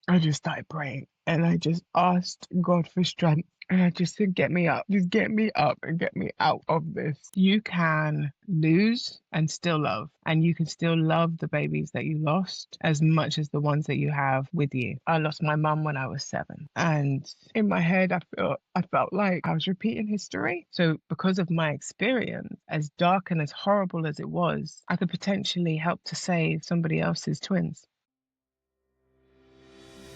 I just started praying and I just asked God for strength. And I just said, get me up, just get me up and get me out of this. You can lose and still love, and you can still love the babies that you lost as much as the ones that you have with you. I lost my mum when I was 7. And in my head, I felt like I was repeating history. So because of my experience, as dark and as horrible as it was, I could potentially help to save somebody else's twins.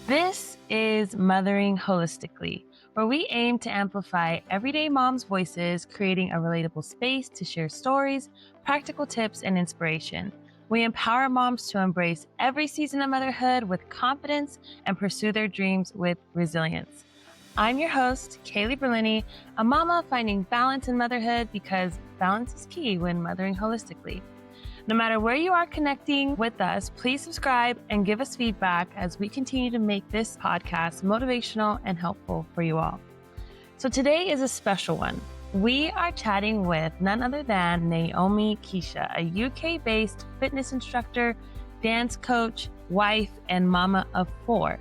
This is Mothering Holistically, where we aim to amplify everyday moms' voices, creating a relatable space to share stories, practical tips, and inspiration. We empower moms to embrace every season of motherhood with confidence and pursue their dreams with resilience. I'm your host, Kaylee Berlini, a mama finding balance in motherhood because balance is key when mothering holistically. No matter where you are connecting with us, please subscribe and give us feedback as we continue to make this podcast motivational and helpful for you all. So today is a special one. We are chatting with none other than Naomi Keisha, a UK-based fitness instructor, dance coach, wife, and mama of 4,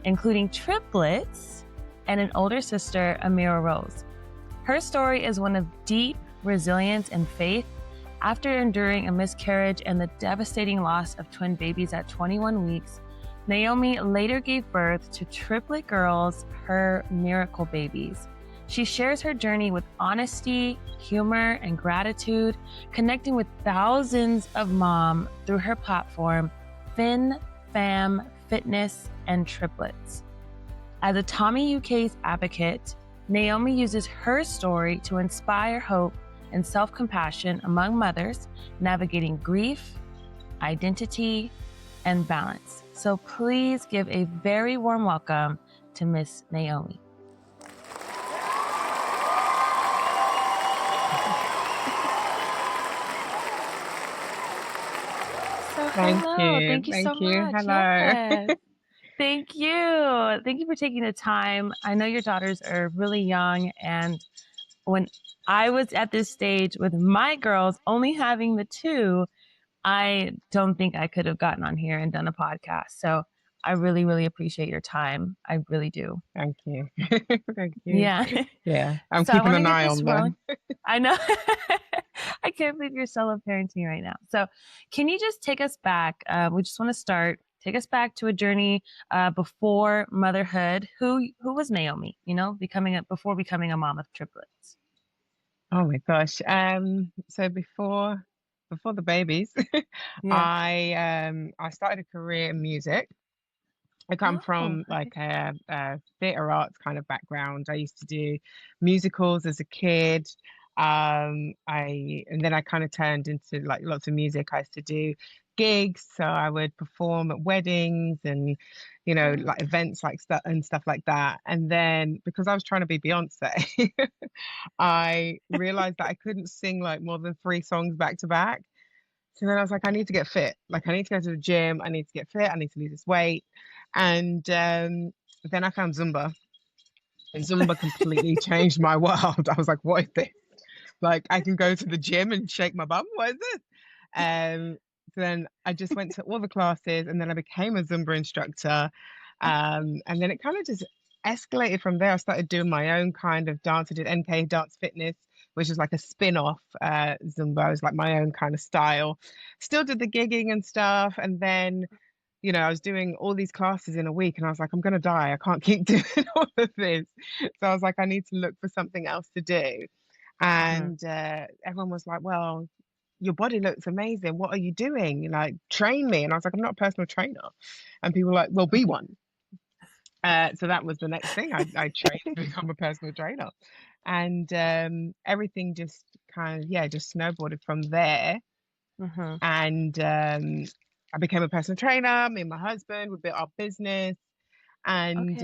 including triplets and an older sister, Amira Rose. Her story is one of deep resilience and faith. After enduring a miscarriage and the devastating loss of twin babies at 21 weeks, Naomi later gave birth to triplet girls, her miracle babies. She shares her journey with honesty, humor, and gratitude, connecting with thousands of moms through her platform, Fin Fam Fitness and Triplets. As a Tommy UK's advocate, Naomi uses her story to inspire hope and self-compassion among mothers navigating grief, identity, and balance. So please give a very warm welcome to Miss Naomi. So hello, thank you so much. Hello. Yes. Thank you. Thank you for taking the time. I know your daughters are really young, and when I was at this stage with my girls only having the 2, I don't think I could have gotten on here and done a podcast. So I really, really appreciate your time. I really do. Thank you. Thank you. Yeah. Yeah, I'm So I keeping want to an get eye this on rolling. them. I know. I can't believe you're solo parenting right now. So can you just take us back? We just want to take us back to a journey before motherhood. Who was Naomi, before becoming a mom of triplets? Oh my gosh. So before the babies, Yeah. I started a career in music. I come Oh, from okay. like a theater arts kind of background. I used to do musicals as a kid. And then I kind of turned into like lots of music. I used to do gigs, so I would perform at weddings and Oh. like events like stuff and stuff like that. And then because I was trying to be Beyonce, I realized that I couldn't sing like more than 3 songs back to back. So then I was like, I need to get fit. Like, I need to go to the gym. I need to get fit. I need to lose this weight. And then I found Zumba, and Zumba completely changed my world. I was like, what is this? Like, I can go to the gym and shake my bum. What is this? Um, so then I just went to all the classes, and then I became a Zumba instructor. And then it kind of just escalated from there. I started doing my own kind of dance. I did NK Dance Fitness, which is like a spin-off Zumba. It was like my own kind of style. Still did the gigging and stuff. And then, I was doing all these classes in a week, and I was like, I'm going to die. I can't keep doing all of this. So I was like, I need to look for something else to do. Mhm. And everyone was like, well, your body looks amazing. What are you doing? Like, train me. And I was like, I'm not a personal trainer. And people were like, well, be one. So that was the next thing. I trained to become a personal trainer. And everything just kind of, yeah, just snowboarded from there. Mhm. And I became a personal trainer. Me and my husband, we built our business. And Okay.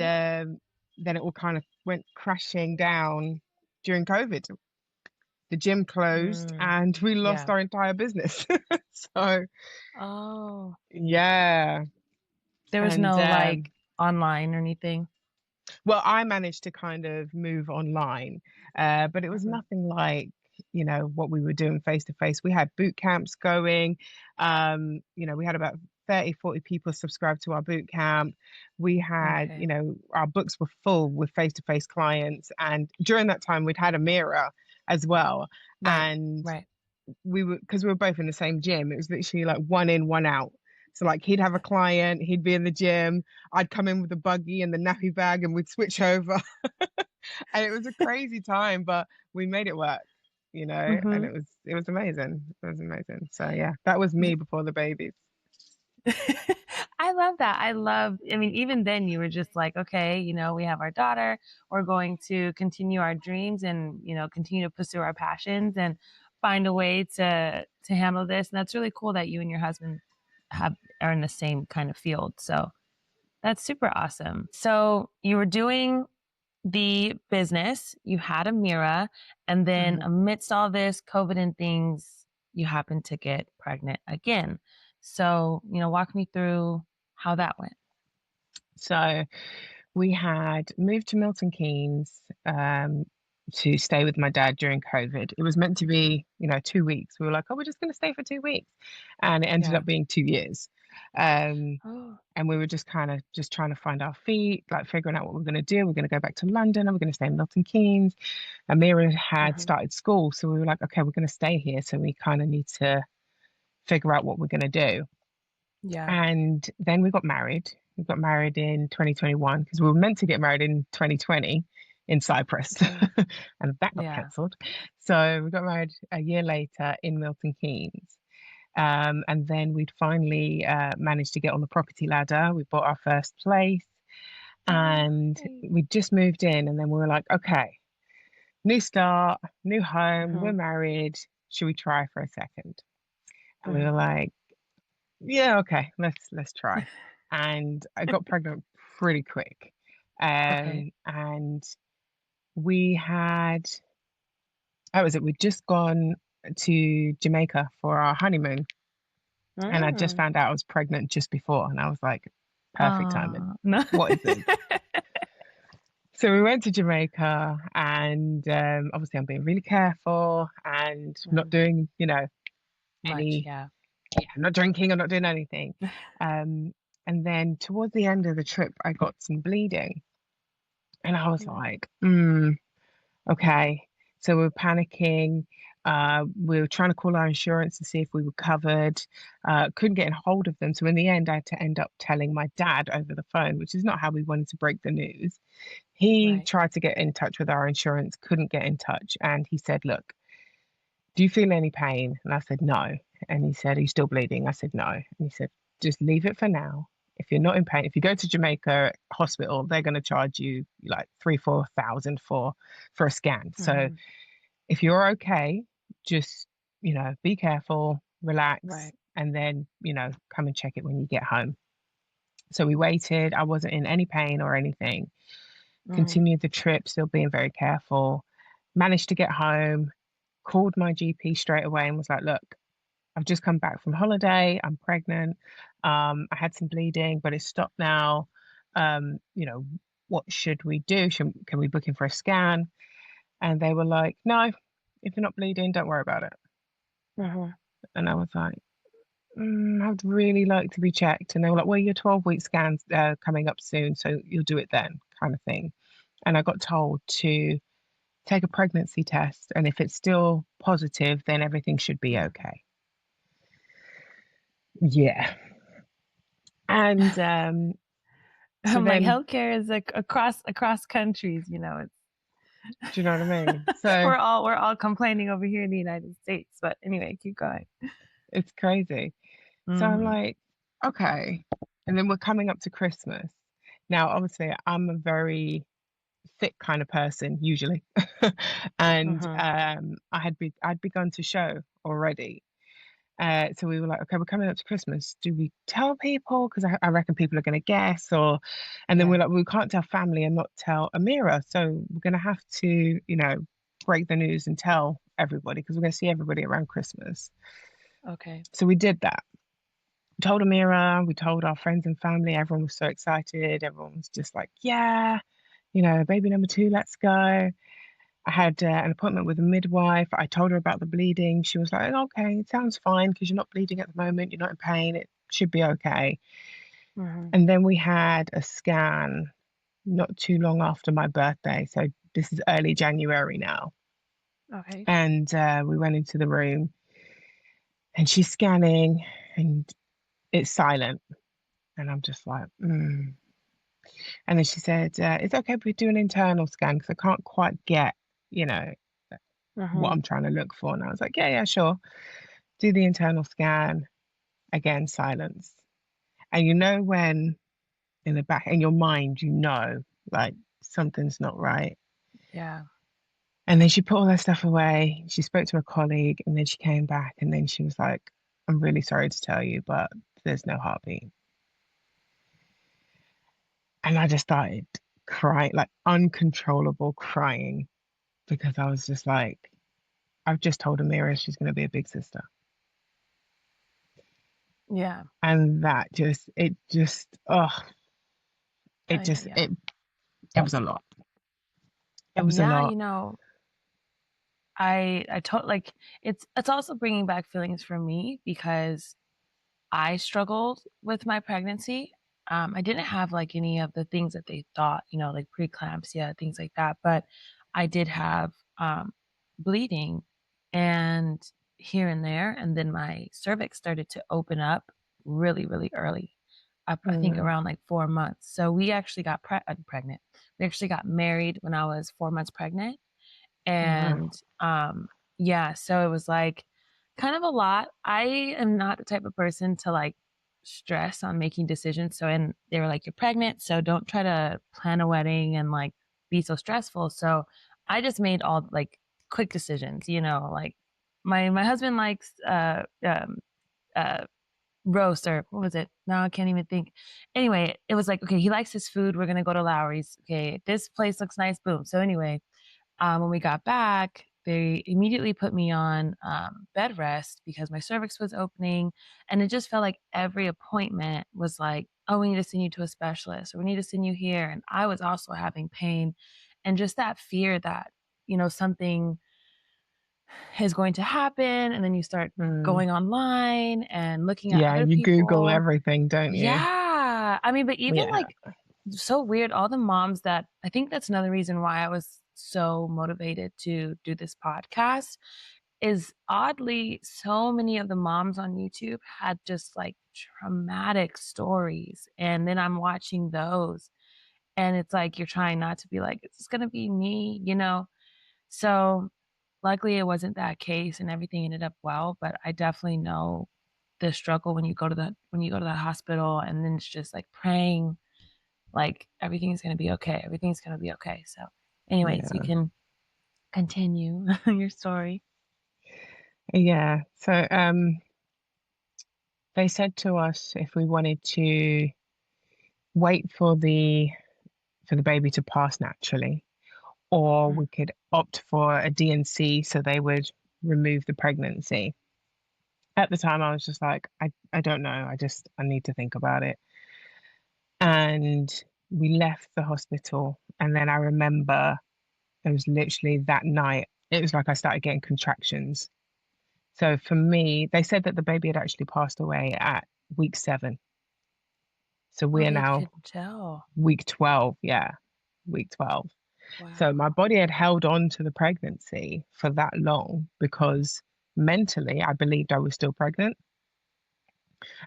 then it all kind of went crashing down during COVID. The gym closed Mm. and we lost Yeah. our entire business. So, Oh, yeah. there was And no like online or anything. well, I managed to kind of move online, but it was Mhm. nothing like, what we were doing face to face. We had boot camps going. We had about 30, 40 people subscribed to our boot camp. We had, Okay. our books were full with face-to-face clients. And during that time, we'd had a mirror as well. Right. And Right. because we were both in the same gym, it was literally like one in, one out. So like he'd have a client, he'd be in the gym, I'd come in with the buggy and the nappy bag and we'd switch over. And it was a crazy time, but we made it work, and Mm-hmm. it was amazing. It was amazing. So yeah, that was me before the babies. I love that. I mean, even then you were just like, okay, we have our daughter, we're going to continue our dreams and, continue to pursue our passions and find a way to handle this. And that's really cool that you and your husband are in the same kind of field. So that's super awesome. So you were doing the business, you had a mirror, and then Mhm. amidst all this COVID and things, you happened to get pregnant again. So, walk me through how that went. So we had moved to Milton Keynes to stay with my dad during COVID. It was meant to be, 2 weeks. We were like, oh, we're just going to stay for 2 weeks. And it ended Yeah. up being 2 years. Um, Oh. and we were just kind of just trying to find our feet, like figuring out what we're going to do. We're going to go back to London. Are we going to stay in Milton Keynes? Amira had Hmm. started school. So we were like, okay, we're going to stay here. So we kind of need to figure out what we're going to do. Yeah. And then we got married. We got married in 2021 because we were meant to get married in 2020 in Cyprus, Okay. and that got Yeah. cancelled. So we got married a year later in Milton Keynes. And then we'd finally managed to get on the property ladder. We bought our first place Oh, and hey. we just moved in. And then we were like, okay, new start, new home, we're Hmm. married. Should we try for a second? And we were Hmm. like, yeah, okay, let's try. And I got pregnant pretty quick. Okay. And we had, how was it? We'd just gone to Jamaica for our honeymoon, and I just Mm. found out I was pregnant just before, and I was like, perfect timing. No. What is this? So we went to Jamaica, and obviously I'm being really careful and not Mhm. doing, Much, any, yeah. yeah, I'm not drinking, I'm not doing anything. Um, and then towards the end of the trip, I got some bleeding, and I was Mm. like, okay. So we were panicking. We were trying to call our insurance to see if we were covered. Couldn't get in hold of them. So in the end, I had to end up telling my dad over the phone, which is not how we wanted to break the news. He Right. tried to get in touch with our insurance, couldn't get in touch. And he said, look, do you feel any pain? And I said, no. And he said, are you still bleeding? I said, no. And he said, just leave it for now. If you're not in pain, if you go to Jamaica hospital, they're going to charge you like 3, 4 thousand for a scan. So Hmm. if you're okay, just, be careful, relax, Right. and then, come and check it when you get home. So we waited. I wasn't in any pain or anything. Hmm. Continued the trip, still being very careful. Managed to get home, called my GP straight away and was like, look, I've just come back from holiday. I'm pregnant. I had some bleeding, but it's stopped now. What should we do? Can we book in for a scan? And they were like, no, if you're not bleeding, don't worry about it. Hmm. And I was like, I'd really like to be checked. And they were like, well, your 12-week scan's coming up soon, so you'll do it then, kind of thing. And I got told to take a pregnancy test. And if it's still positive, then everything should be Yeah. okay. Yeah. And so I'm like, then, healthcare is like across countries, it's do you know what I mean? So we're all complaining over here in the United States. But anyway, keep going. it's crazy. So I'm Hmm. like, okay. And then we're coming up to Christmas. Now, obviously, I'm a very fit kind of person usually. And Hmm. I'd begun to show already. So we were like, okay, we're coming up to Christmas. Do we tell people? Because I reckon people are going to guess. And then Yeah. we're like, we can't tell family and not tell Amira. So we're going to have to, break the news and tell everybody because we're going to see everybody around Christmas. Okay. So we did that. Told Amira, we told our friends and family. Everyone was so excited. Everyone was just like, yeah, baby number two, let's go. I had an appointment with a midwife. I told her about the bleeding. She was like, okay, it sounds fine because you're not bleeding at the moment. You're not in pain. should be okay. Hmm. And then we had a scan not too long after my birthday. So this is early January now. Okay. And we went into the room and she's scanning and it's silent. And I'm just like, mm. And then she said, it's okay if we do an internal scan because I can't quite get, you know, what Hmm. I'm trying to look for. And I was like, yeah, yeah, sure. Do the internal scan. Again, silence. And you know when in the back in your mind, you know, like something's not right. Yeah. And then she put all her stuff away. She spoke to a colleague and then she came back and then she was like, I'm really sorry to tell you, but there's no heartbeat. And I just started crying, like uncontrollable crying, because I was just like, I've just told Amira she's going to be a big sister. Yeah. And that just, oh, Yeah. Yeah. Yeah. it was a lot. It was a Yeah. lot. I told like it's also bringing back feelings for me because I struggled with my pregnancy. I didn't have like any of the things that they thought, like preeclampsia, things like that, but I did have bleeding and here and there, and then my cervix started to open up really, really early. I think Mm, around like 4 months. So we actually got pregnant. We actually got married when I was 4 months pregnant, wow. and yeah, so it was like kind of a lot. I am not the type of person to like stress on making decisions. So, and they were like, you're pregnant, so don't try to plan a wedding and like be so stressful. So I just made all like quick decisions, like my husband likes uh roast, or what was it? No, I can't even think. Anyway, it was like, okay, he likes his food. We're gonna go to Lowry's. Okay, this place looks nice. Boom. So anyway, when we got back, they immediately put me on bed rest because my cervix was opening. And it just felt like every appointment was like, oh, we need to send you to a specialist, or we need to send you here. And I was also having pain and just that fear that, something is going to happen. And then you start Mm. going online and looking at Yeah, other you Google people. everything, don't you? Yeah. I mean, but even Yeah. like so weird, all the moms that I think that's another reason why I was so motivated to do this podcast is oddly so many of the moms on YouTube had just like traumatic stories. And then I'm watching those and it's like you're trying not to be like, is this gonna be me? So luckily it wasn't that case and everything ended up well, but I definitely know the struggle when you go to the hospital and then it's just like praying like everything's gonna be okay. Everything's gonna be okay. So anyways, you Yeah. can continue your story. Yeah. So they said to us if we wanted to wait for the baby to pass naturally, or Mm. we could opt for a DNC so they would remove the pregnancy. At the time I was just like, I don't know. I need to think about it. And we left the hospital and then I remember it was literally that night. It was like I started getting contractions. So for me, they said that the baby had actually passed away at week 7. So we Oh, are they now couldn't tell. week 12. Yeah, week 12. So my Wow. body had held on to the pregnancy for that long because mentally I believed I was still pregnant.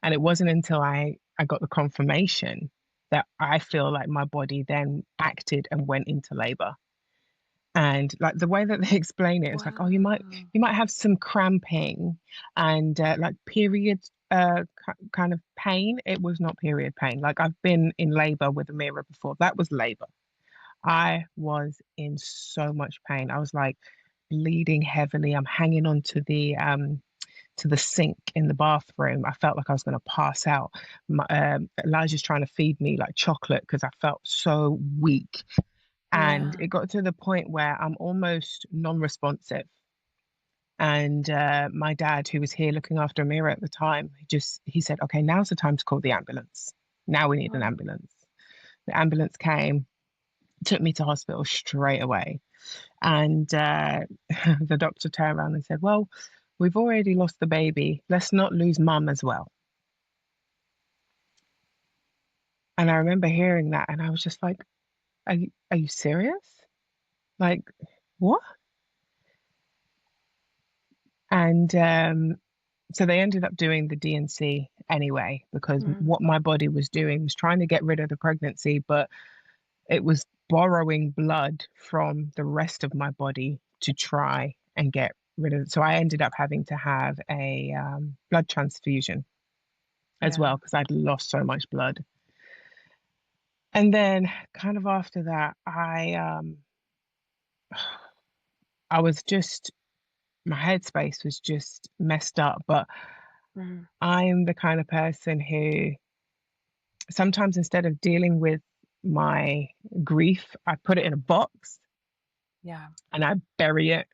And it wasn't until I got the confirmation that I feel like my body then acted and went into labor. And like the way that they explain it, it's like, oh, Wow. you might have some cramping and like period kind of pain. It was not period pain. Like I've been in labor with a mirror before. That was labor. I was in so much pain. I was like bleeding heavily. I'm hanging on to the sink in the bathroom. I felt like I was going to pass out. Elijah's trying to feed me like chocolate because I felt so weak. And Yeah. it got to the point where I'm almost non-responsive. And my dad, who was here looking after Amira at the time, he said, "Okay, now's the time to call the ambulance. Now we need an Oh, ambulance." The ambulance came, took me to hospital straight away, and the doctor turned around and said, "Well, we've already lost the baby. Let's not lose mum as well." And I remember hearing that, and I was just like, are you serious? Like, what? And so they ended up doing the DNC anyway, because Mhm. what my body was doing was trying to get rid of the pregnancy, but it was borrowing blood from the rest of my body to try and get rid of it. So I ended up having to have a blood transfusion as Yeah. well, because I'd lost so much blood. And then kind of after that, I was just, my headspace was just messed up. But Mhm. I'm the kind of person who sometimes, instead of dealing with my grief, I put it in a box Yeah. and I bury it.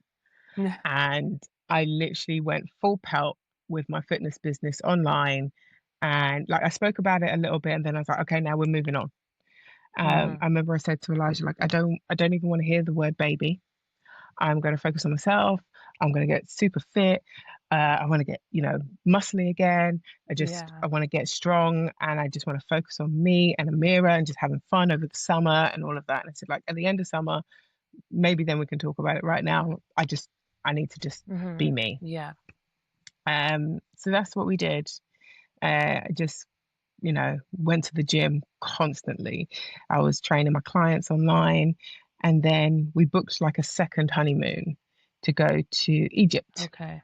And I literally went full pelt with my fitness business online. And like I spoke about it a little bit, and then I was like, okay, now we're moving on. Mhm. I remember I said to Elijah, like, I don't even want to hear the word baby. I'm going to focus on myself. I'm going to get super fit. I want to get, muscly again. Yeah. I want to get strong, and I just want to focus on me and Amira and just having fun over the summer and all of that. And I said, like, at the end of summer, maybe then we can talk about it. Right now, I need to just be Mhm. me. Yeah. So that's what we did. I just, went to the gym constantly. I was training my clients online, and then we booked like a second honeymoon to go to Egypt. Okay.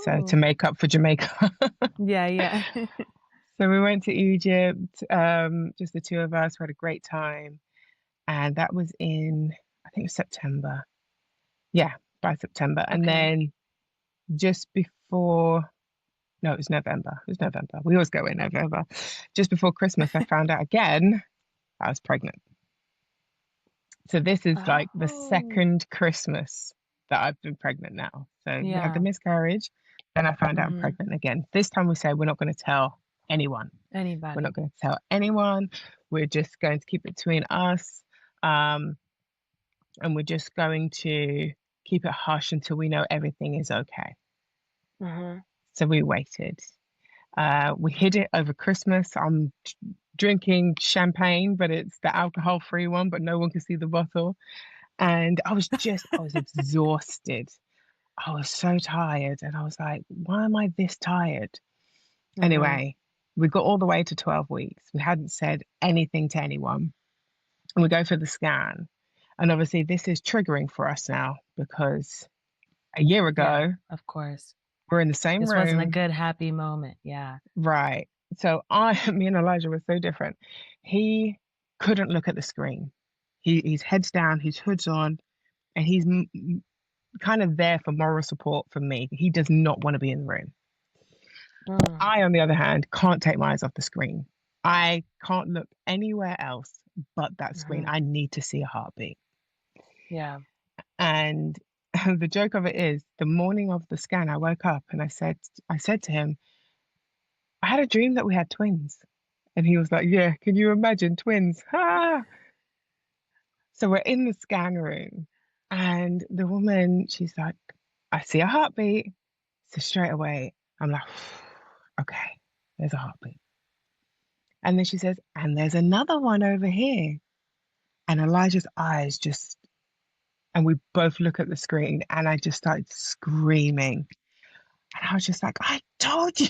So to Oh. make up for Jamaica. Yeah, yeah. So we went to Egypt, just the two of us. We had a great time. And that was in, I think it was September. Yeah, by September. And Okay. then just before, no, it was November. It was November. We always go in Okay. November. Just before Christmas, I found out again I was pregnant. So this is like the Oh. second Christmas that I've been pregnant now. So we had the Yeah. miscarriage, then I found out I'm Mhm. pregnant again. This time we say we're not going to tell anyone. We're not Anybody. going to tell anyone. We're just going to keep it between us. Um, and we're just going to keep it hush until we know everything is okay. Mhm. So we waited. We hid it over Christmas. I'm drinking champagne, but it's the alcohol-free one, but no one can see the bottle. And I was exhausted. I was so tired. And I was like, why am I this tired? Mhm. Anyway, we got all the way to 12 weeks. We hadn't said anything to anyone. And we go for the scan. And obviously, this is triggering for us now because a year Yeah, ago, of course. we're in the same This wasn't a room. good happy moment. Yeah. Right. So me and Elijah were so different. He couldn't look at the screen. He's heads down, his hood's on, and he's kind of there for moral support from me. He does not want to be in the room. Mm. I, on the other hand, can't take my eyes off the screen. I can't look anywhere else but that screen. Mhm. I need to see a heartbeat. Yeah. And the joke of it is, the morning of the scan, I woke up and I said to him, I had a dream that we had twins. And he was like, yeah, can you imagine twins? Ah! So we're in the scan room, and the woman, she's like, I see a heartbeat. So straight away, I'm like, okay, there's a heartbeat. And then she says, and there's another one over here. And Elijah's eyes just, and we both look at the screen, and I just started screaming. And I was just like, I told you,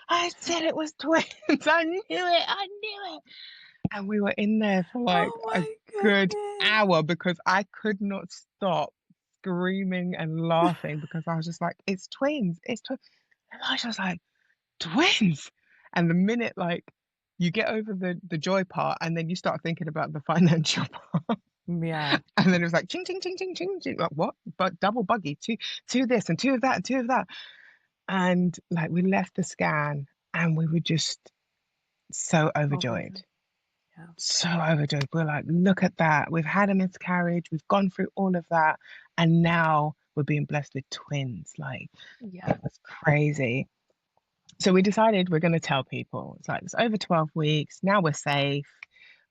I said it was twins. I knew it. I knew it. And we were in there for like Oh a my good goodness. hour because I could not stop screaming and laughing because I was just like, it's twins. It's twins. And Elijah was like, twins. And the minute like you get over the joy part and then you start thinking about the financial part. Yeah. And then it was like ching ching ching ching ching ching. Like what? But double buggy, two of this and two of that and two of that. And like we left the scan and we were just so overjoyed. Overjoyed. Yeah. So overjoyed. We're like, look at that. We've had a miscarriage. We've gone through all of that. And now we're being blessed with twins. Like, Yeah. it was crazy. So we decided we're going to tell people. It's like, it's over 12 weeks. Now we're safe.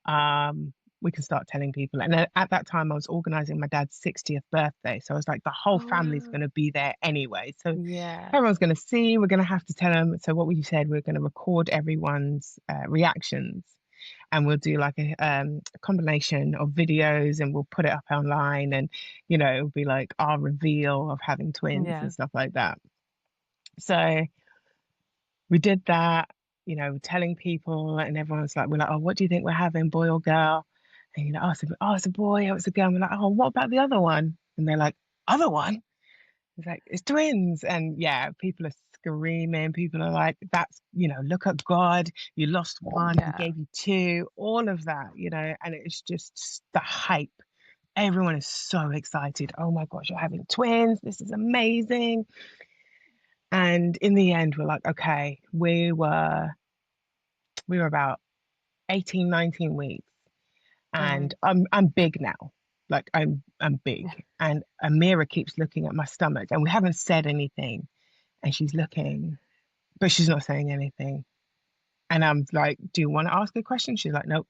Um, we can start telling people. And at that time, I was organizing my dad's 60th birthday. So I was like, the whole Oh family's wow. going to be there anyway. So Yeah. everyone's going to see. We're going to have to tell them. So what we said, we're going to record everyone's reactions and we'll do like a combination of videos, and we'll put it up online, and it'll be like our reveal of having twins Yeah. and stuff like that. So we did that, telling people, and everyone's like, we're like, oh, what do you think we're having, boy or girl? And oh, it's a boy, oh, it's a girl. And we're like, oh, what about the other one? And they're like, other one? It's like, it's twins. And yeah, people are screaming. People are like, that's, look at God. You lost one, he Yeah. gave you two, all of that, and it's just the hype. Everyone is so excited. Oh my gosh, you're having twins. This is amazing. And in the end, we're like, okay, we were about 18, 19 weeks, Mm-hmm. and I'm big now. Like I'm big. Yeah. And Amira keeps looking at my stomach, and we haven't said anything. And she's looking, but she's not saying anything. And I'm like, do you want to ask a question? She's like, nope.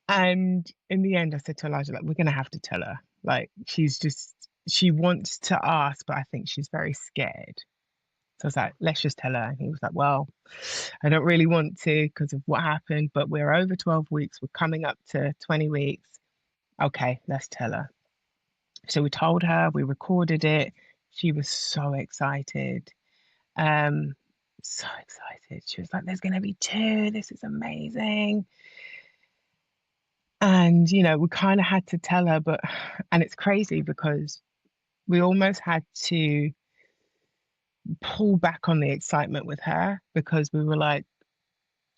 And in the end, I said to Elijah, like, we're gonna have to tell her. Like, she wants to ask, but I think she's very scared. So I was like, let's just tell her. And he was like, well, I don't really want to because of what happened, but we're over 12 weeks. We're coming up to 20 weeks. Okay, let's tell her. So we told her, we recorded it. She was so excited. Um, so excited. She was like, there's going to be two. This is amazing. And, we kind of had to tell her, and it's crazy because we almost had to pull back on the excitement with her, because we were like,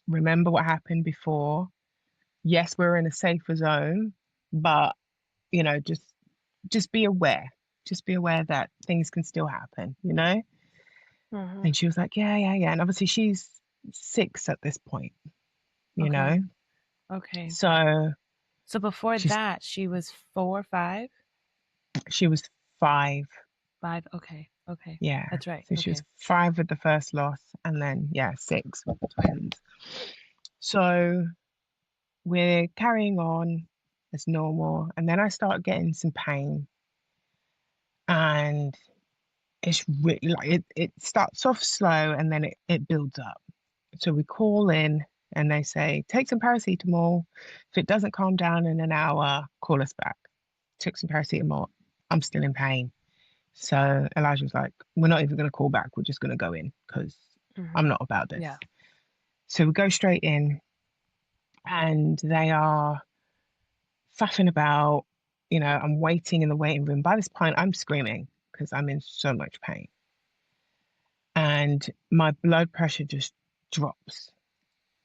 remember what happened before. Yes, we're in a safer zone, but just be aware. Just be aware that things can still happen. Mm-hmm. And she was like, yeah, yeah, yeah. And obviously she's 6 at this point, you Okay. know. Okay. So So before she's that, she was 4, 5, she was 5. 5. Okay. Okay. Yeah. That's right. So she was Okay. 5 with the first loss, and then 6 with the twins. So we're carrying on as normal, and then I start getting some pain, and it's really like it starts off slow, and then it builds up. So we call in, and they say, take some paracetamol. If it doesn't calm down in an hour, call us back. Took some paracetamol. I'm still in pain. So Elijah was like, we're not even going to call back. We're just going to go in because Mm-hmm. I'm not about this. Yeah. So we go straight in, and they are faffing about. I'm waiting in the waiting room. By this point, I'm screaming because I'm in so much pain. And my blood pressure just drops.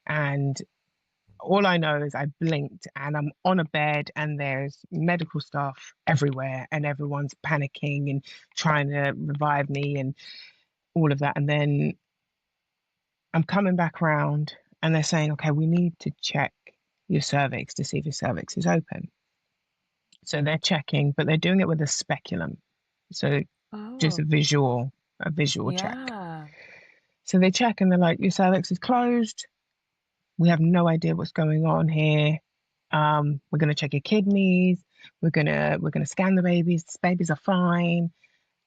And all I know is I blinked, and I'm on a bed, and there's medical staff everywhere, and everyone's panicking and trying to revive me and all of that. And then I'm coming back around, and they're saying, okay, we need to check your cervix to see if your cervix is open. So they're checking, but they're doing it with a speculum. So just Oh, a visual check. yeah. So they check, and they're like, your cervix is closed. We have no idea what's going on here. We're gonna check your kidneys. We're gonna scan the babies. The babies are fine,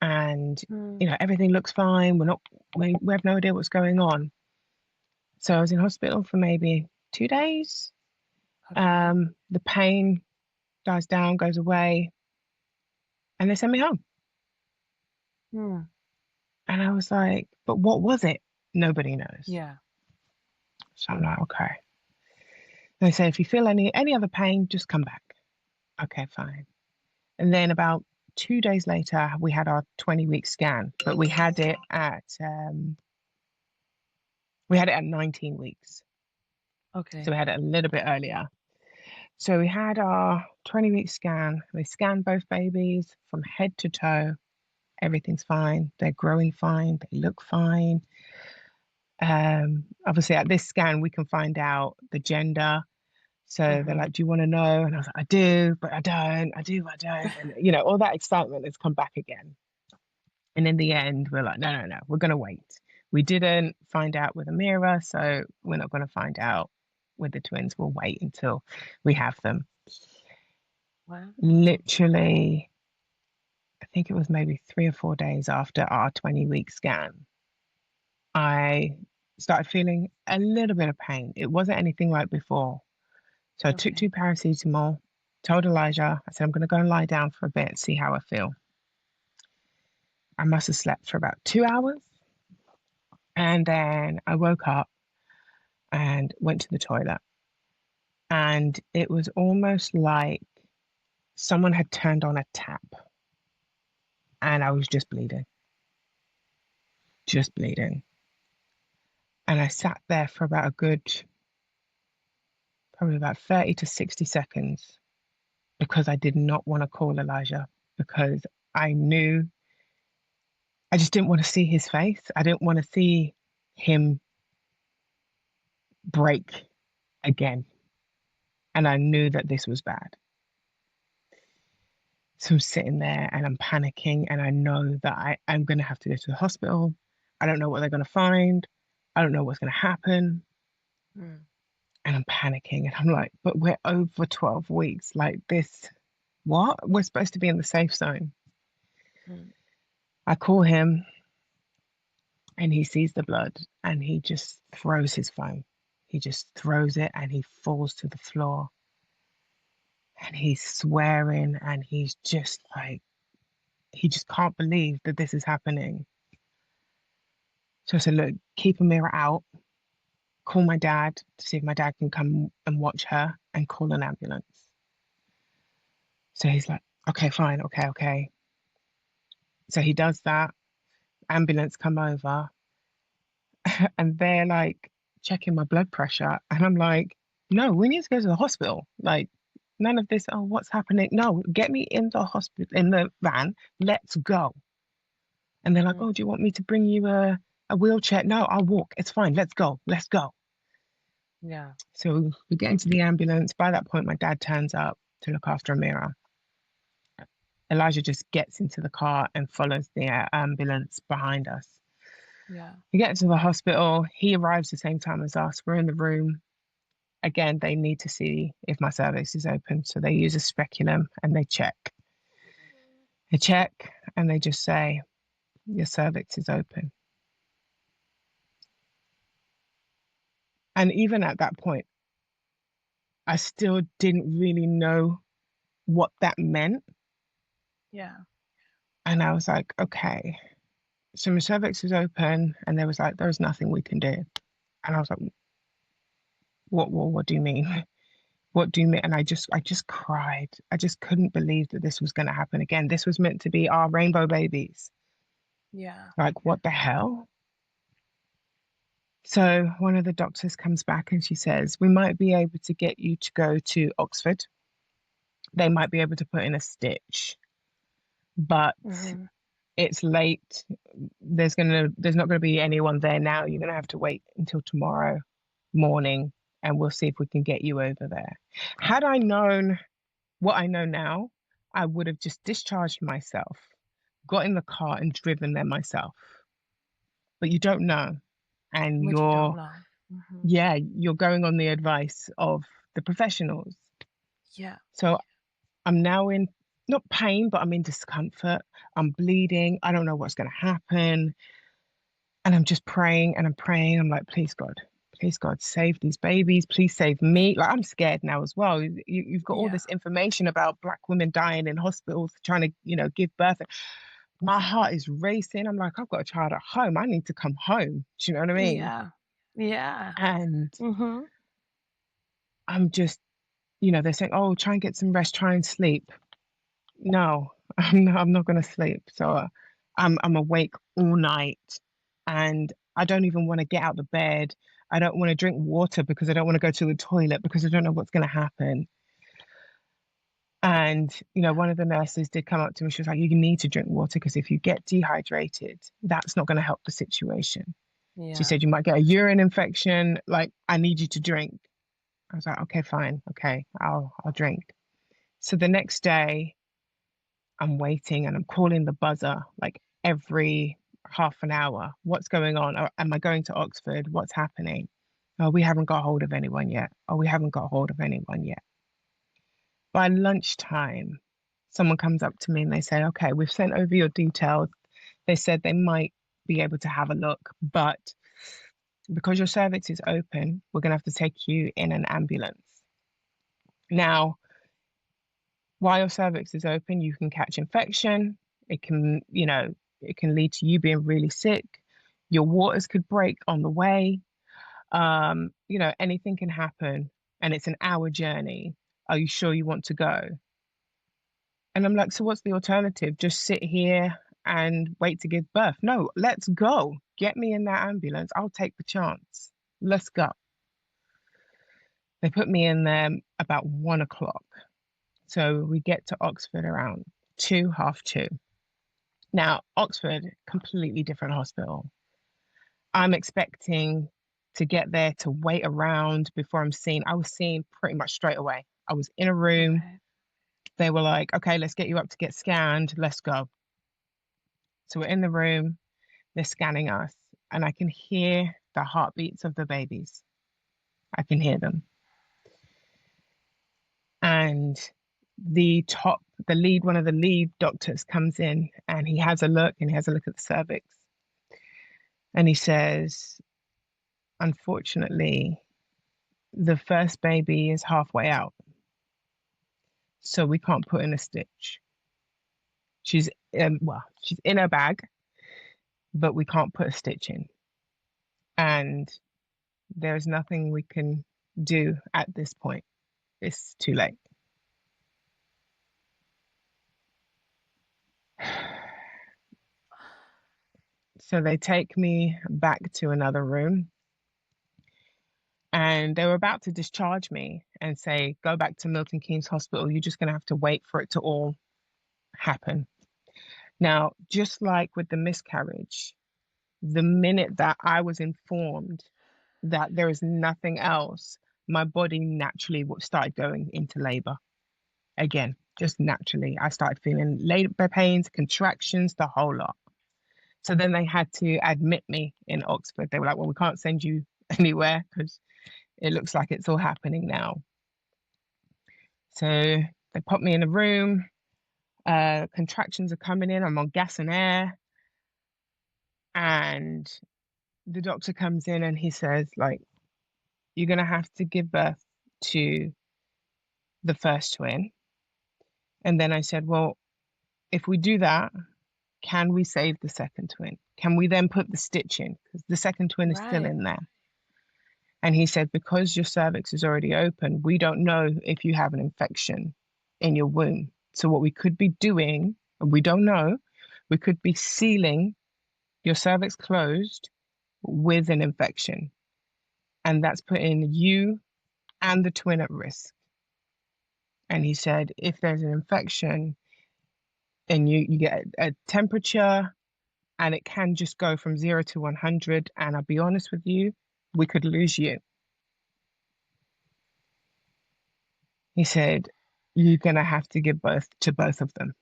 and Mm, everything looks fine. We have no idea what's going on. So I was in hospital for maybe 2 days. okay. The pain dies down, goes away, and they send me home. Mm, And I was like, but what was it? Nobody knows. yeah. So I'm like, okay. They say if you feel any other pain, just come back. Okay, fine. And then about 2 days later, we had our 20-week scan, but we had it at 19 weeks. So Okay. we had it a little bit earlier. So we had our 20-week scan. They scanned both babies from head to toe. Everything's fine. They're growing fine. They look fine. Obviously, at this scan, we can find out the gender. So they're Mm-hmm. like, do you want to know? And I was like, I do, but I don't. I do, but I don't. And, all that excitement has come back again. And in the end, we're like, no, no, no, we're going to wait. We didn't find out with Amira, so we're not going to find out with the twins. We'll wait until we have them. Wow. Literally, I think it was maybe 3 or 4 days after our 20-week scan, I started feeling a little bit of pain. It wasn't anything like before. So I took Okay. 2 paracetamol, told Elijah, I said, I'm going to go and lie down for a bit, see how I feel. I must have slept for about 2 hours. And then I woke up and went to the toilet. And it was almost like someone had turned on a tap and I was just bleeding, just bleeding. And I sat there for about a good, probably about 30 to 60 seconds because I did not want to call Elijah because I knew I just didn't want to see his face. I didn't want to see him break again. And I knew that this was bad. So I'm sitting there and I'm panicking and I know that I'm going to have to go to the hospital. I don't know what they're going to find. I don't know what's going to happen. Mm. And I'm panicking and I'm like, but we're over 12 weeks. Like this, what? We're supposed to be in the safe zone. Mm. I call him and he sees the blood and he just throws his phone. He just throws it and he falls to the floor and he's swearing and he's just like, he just can't believe that this is happening. So I said, look, keep a mirror out, call my dad to see if my dad can come and watch her and call an ambulance. So he's like, okay, fine, okay. So he does that, ambulance come over and they're like checking my blood pressure. And I'm like, no, we need to go to the hospital. Like, none of this, oh, what's happening? No, get me in the hospital, in the van, let's go. And they're like, Mm. oh, do you want me to bring you a wheelchair? No, I'll walk. It's fine. Let's go. Let's go. Yeah. So we get into the ambulance. By that point, my dad turns up to look after Amira. Elijah just gets into the car and follows the ambulance behind us. Yeah. We get to the hospital. He arrives the same time as us. We're in the room. Again, they need to see if my cervix is open. So they use a speculum and they check. They check and they just say, your cervix is open. And even at that point, I still didn't really know what that meant. Yeah. And I was like, okay. So my cervix is open. And they was like, there's nothing we can do. And I was like, what do you mean? What do you mean? And I just cried. I just couldn't believe that this was going to happen again. This was meant to be our rainbow babies. Yeah. Like, what the hell? So one of the doctors comes back and she says, we might be able to get you to go to Oxford. They might be able to put in a stitch, but Mm-hmm. it's late. There's not gonna be anyone there now. You're gonna have to wait until tomorrow morning and we'll see if we can get you over there. Had I known what I know now, I would have just discharged myself, got in the car and driven there myself. But you don't know. And Which you don't know. Mm-hmm. yeah, you're going on the advice of the professionals. Yeah. So I'm now in not pain, but I'm in discomfort. I'm bleeding. I don't know what's going to happen. And I'm just praying and I'm praying. I'm like, please, God, save these babies. Please save me. Like, I'm scared now as well. You've got all Yeah. this information about Black women dying in hospitals, trying to, give birth. My heart is racing. I'm like, I've got a child at home. I need to come home. Do you know what I mean? Yeah. Yeah. And Mm-hmm. I'm just, they're saying, oh, try and get some rest, try and sleep. No, I'm not going to sleep. So I'm awake all night and I don't even want to get out of bed. I don't want to drink water because I don't want to go to the toilet because I don't know what's going to happen. And, one of the nurses did come up to me. She was like, you need to drink water because if you get dehydrated, that's not going to help the situation. She Yeah. said, you might get a urine infection. Like, I need you to drink. I was like, okay, fine. Okay, I'll drink. So the next day, I'm waiting and I'm calling the buzzer like every half an hour. What's going on? Or, am I going to Oxford? What's happening? Oh, we haven't got hold of anyone yet. Oh, we haven't got hold of anyone yet. By lunchtime, someone comes up to me and they say, okay, we've sent over your details. They said they might be able to have a look, but because your cervix is open, we're going to have to take you in an ambulance. Now, while your cervix is open, you can catch infection. It can, it can lead to you being really sick. Your waters could break on the way. Anything can happen, and it's an hour journey. Are you sure you want to go? And I'm like, so what's the alternative? Just sit here and wait to give birth? No, let's go. Get me in that ambulance. I'll take the chance. Let's go. They put me in there about 1 o'clock. So we get to Oxford around 2, half 2. Now, Oxford, completely different hospital. I'm expecting to get there to wait around before I'm seen. I was seen pretty much straight away. I was in a room. Okay. They were like, okay, let's get you up to get scanned. Let's go. So we're in the room. They're scanning us, and I can hear the heartbeats of the babies. I can hear them. And one of the lead doctors comes in, and he has a look at the cervix. And he says, unfortunately, the first baby is halfway out, so we can't put in a stitch. She's in her bag, but we can't put a stitch in. And there's nothing we can do at this point. It's too late. So they take me back to another room, and they were about to discharge me and say, go back to Milton Keynes Hospital. You're just going to have to wait for it to all happen. Now, just like with the miscarriage, the minute that I was informed that there is nothing else, my body naturally started going into labor again, just naturally. I started feeling labor pains, contractions, the whole lot. So then they had to admit me in Oxford. They were like, well, we can't send you anywhere because it looks like it's all happening now. So they put me in a room. Contractions are coming in. I'm on gas and air. And the doctor comes in and he says, like, you're going to have to give birth to the first twin. And then I said, well, if we do that, can we save the second twin? Can we then put the stitch in? Because the second twin is still in there. And he said, because your cervix is already open, we don't know if you have an infection in your womb. So what we could be doing, and we don't know, we could be sealing your cervix closed with an infection. And that's putting you and the twin at risk. And he said, if there's an infection and you get a temperature and it can just go from 0 to 100, and I'll be honest with you, we could lose you. He said, you're going to have to give birth to both of them.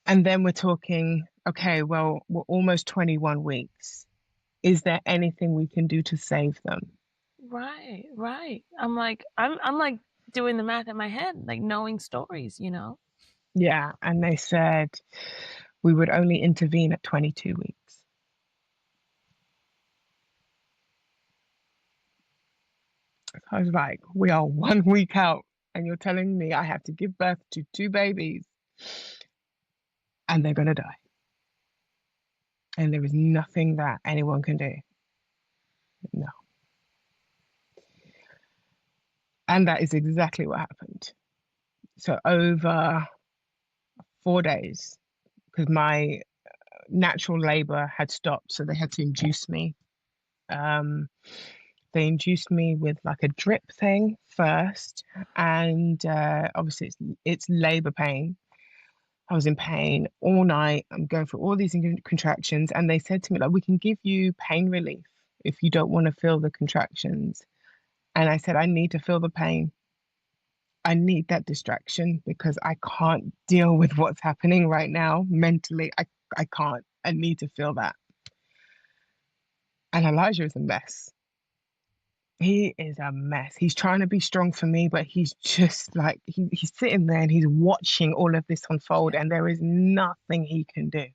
And then we're talking, okay, well, we're almost 21 weeks. Is there anything we can do to save them? Right, right. I'm like doing the math in my head, like knowing stories, you know? Yeah. And they said we would only intervene at 22 weeks. I was like, we are 1 week out, and you're telling me I have to give birth to 2 babies and they're going to die. And there is nothing that anyone can do. No. And that is exactly what happened. So over 4 days, because my natural labor had stopped, so they had to induce me. They induced me with like a drip thing first, and obviously it's labor pain. I was in pain all night. I'm going through all these contractions, and they said to me, like, we can give you pain relief if you don't want to feel the contractions. And I said, I need to feel the pain. I need that distraction because I can't deal with what's happening right now mentally. I can't. I need to feel that. And Elijah is a mess. He is a mess. He's trying to be strong for me, but he's just like, he's sitting there and he's watching all of this unfold, and there is nothing he can do.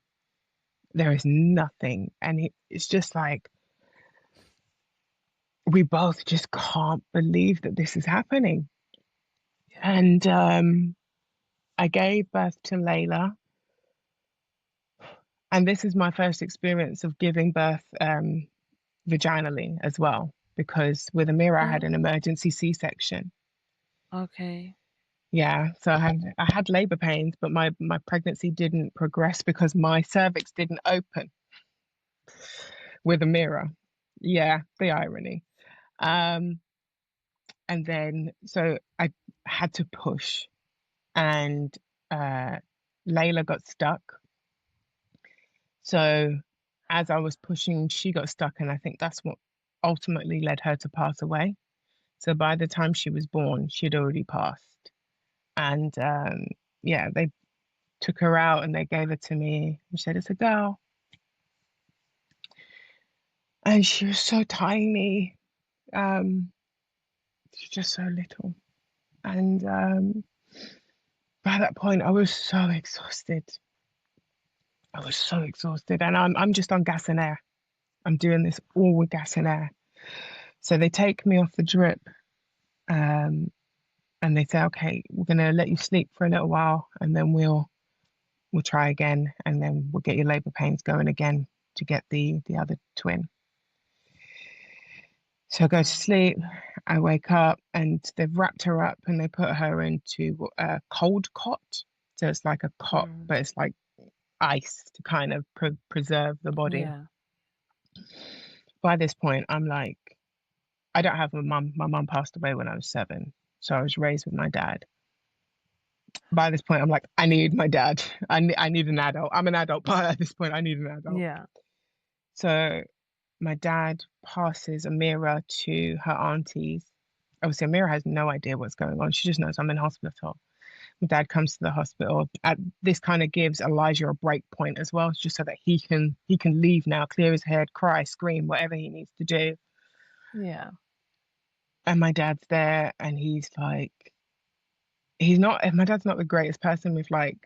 There is nothing. And it's just like, we both just can't believe that this is happening. And I gave birth to Layla. And this is my first experience of giving birth vaginally as well, because with Amira, I had an Oh, emergency C-section. okay. Yeah, so I had labor pains, but my pregnancy didn't progress because my cervix didn't open with Amira. Yeah, the irony. Um, and then so I had to push, and uh, Layla got stuck. So as I was pushing, she got stuck, and I think that's what ultimately led her to pass away. So by the time she was born, she'd already passed. And yeah, they took her out and they gave her to me and said, "It's a girl." And she was so tiny. Um, she's just so little. And by that point, I was so exhausted. I was so exhausted. And I'm just on gas and air. I'm doing this all with gas and air. So they take me off the drip, um, and they say, "Okay, we're gonna let you sleep for a little while, and then we'll try again, and then we'll get your labor pains going again to get the other twin." So I go to Mm. sleep. I wake up, and they've wrapped her up, and they put her into a cold cot. So it's like a cot, Mm. but it's like ice to kind of preserve the body. Yeah. By this point, I'm like, I don't have a mum. My mum passed away when I was 7, so I was raised with my dad. By this point, I'm like, I need my dad. I need an adult. I'm an adult, but at this point, I need an adult. Yeah. So my dad passes Amira to her aunties. Obviously, Amira has no idea what's going on. She just knows I'm in hospital. My dad comes to the hospital. This kind of gives Elijah a break point as well, just so that he can leave now, clear his head, cry, scream, whatever he needs to do. Yeah. And my dad's there, and he's like, he's not. My dad's not the greatest person with like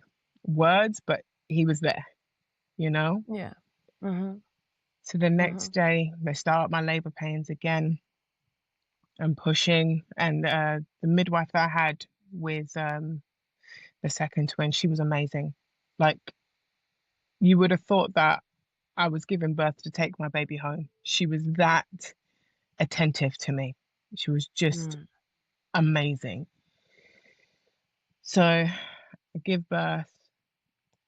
words, but he was there, you know. Yeah. Mhm. So the next Mhm. day, they start my labor pains again. I'm pushing, and the midwife that I had with the second twin, she was amazing. Like, you would have thought that I was giving birth to take my baby home. She was that attentive to me. She was just Mm. amazing. So I give birth,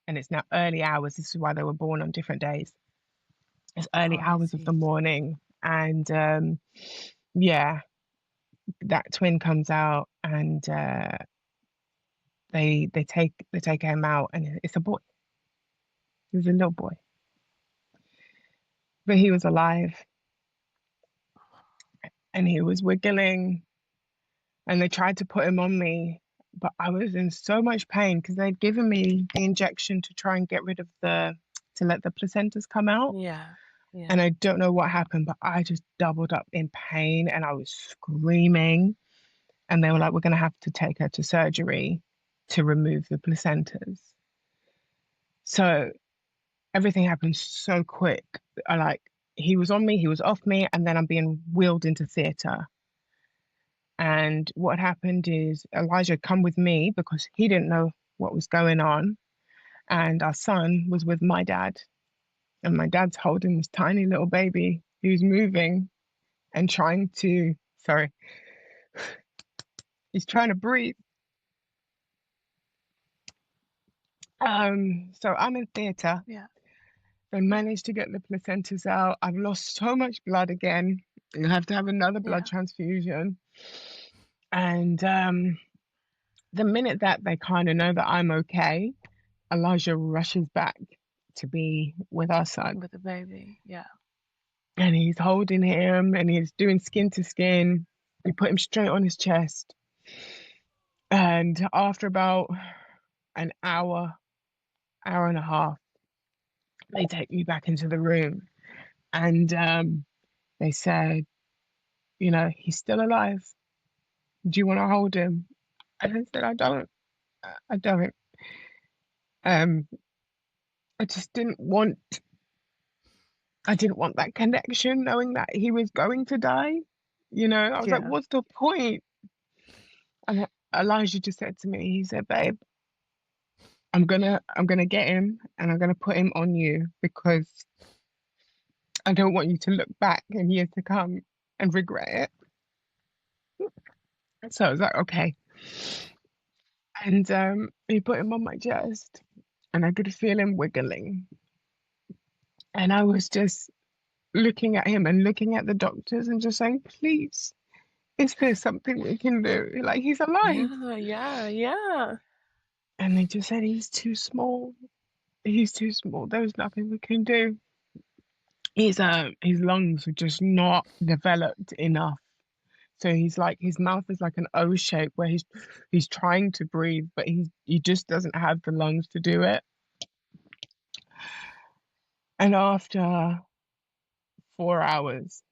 and it's now early hours. This is why they were born on different days. It's Oh, early I hours of the see. morning, and yeah, that twin comes out, and they take him out, and it's a boy. He was a little boy, but he was alive, and he was wiggling, and they tried to put him on me, but I was in so much pain because they'd given me the injection to try and get rid of to let the placentas come out. Yeah. Yeah. And I don't know what happened, but I just doubled up in pain and I was screaming. And they were like, "We're going to have to take her to surgery to remove the placentas." So everything happened so quick. I like, he was on me, he was off me, and then I'm being wheeled into theatre. And what happened is Elijah had come with me because he didn't know what was going on. And our son was with my dad. And my dad's holding this tiny little baby who's moving and trying to, sorry, he's trying to breathe. So I'm in theatre. Yeah. They managed to get the placentas out. I've lost so much blood again. You have to have another blood Yeah. transfusion. And the minute that they kind of know that I'm okay, Elijah rushes back to be with our son. With the baby. Yeah. And he's holding him and he's doing skin to skin. We put him straight on his chest. And after about an hour and a half, they take me back into the room. And they said, "He's still alive. Do you want to hold him?" And I said, "I don't. I don't. Um, I just didn't want." I didn't want that connection, knowing that he was going to die. I was like, Yeah. what's the point? And Elijah just said to me, he said, babe, I'm gonna get him and I'm gonna put him on you because I don't want you to look back in years to come and regret it. So I was like, okay. And he put him on my chest and I could feel him wiggling. And I was just looking at him and looking at the doctors and just saying, please, is there something we can do? Like, he's alive. Yeah, yeah, yeah. And they just said, he's too small. He's too small. There's nothing we can do. His lungs were just not developed enough. So he's like, his mouth is like an O shape where he's trying to breathe, but he just doesn't have the lungs to do it. And after 4 hours,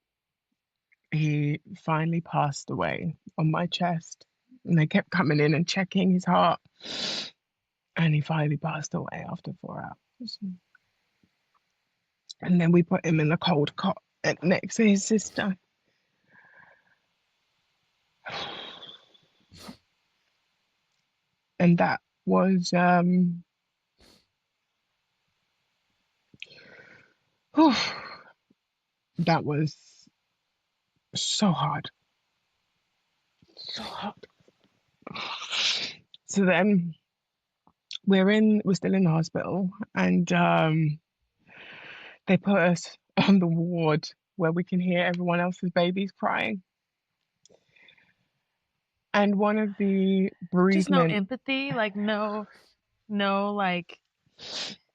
he finally passed away on my chest. And they kept coming in and checking his heart. And he finally passed away after 4 hours. And then we put him in the cold cot next to his sister. And that was that was so hard. So hard. So then we're still in the hospital and they put us on the ward where we can hear everyone else's babies crying. And one of the Just no bereavement, empathy, like no, like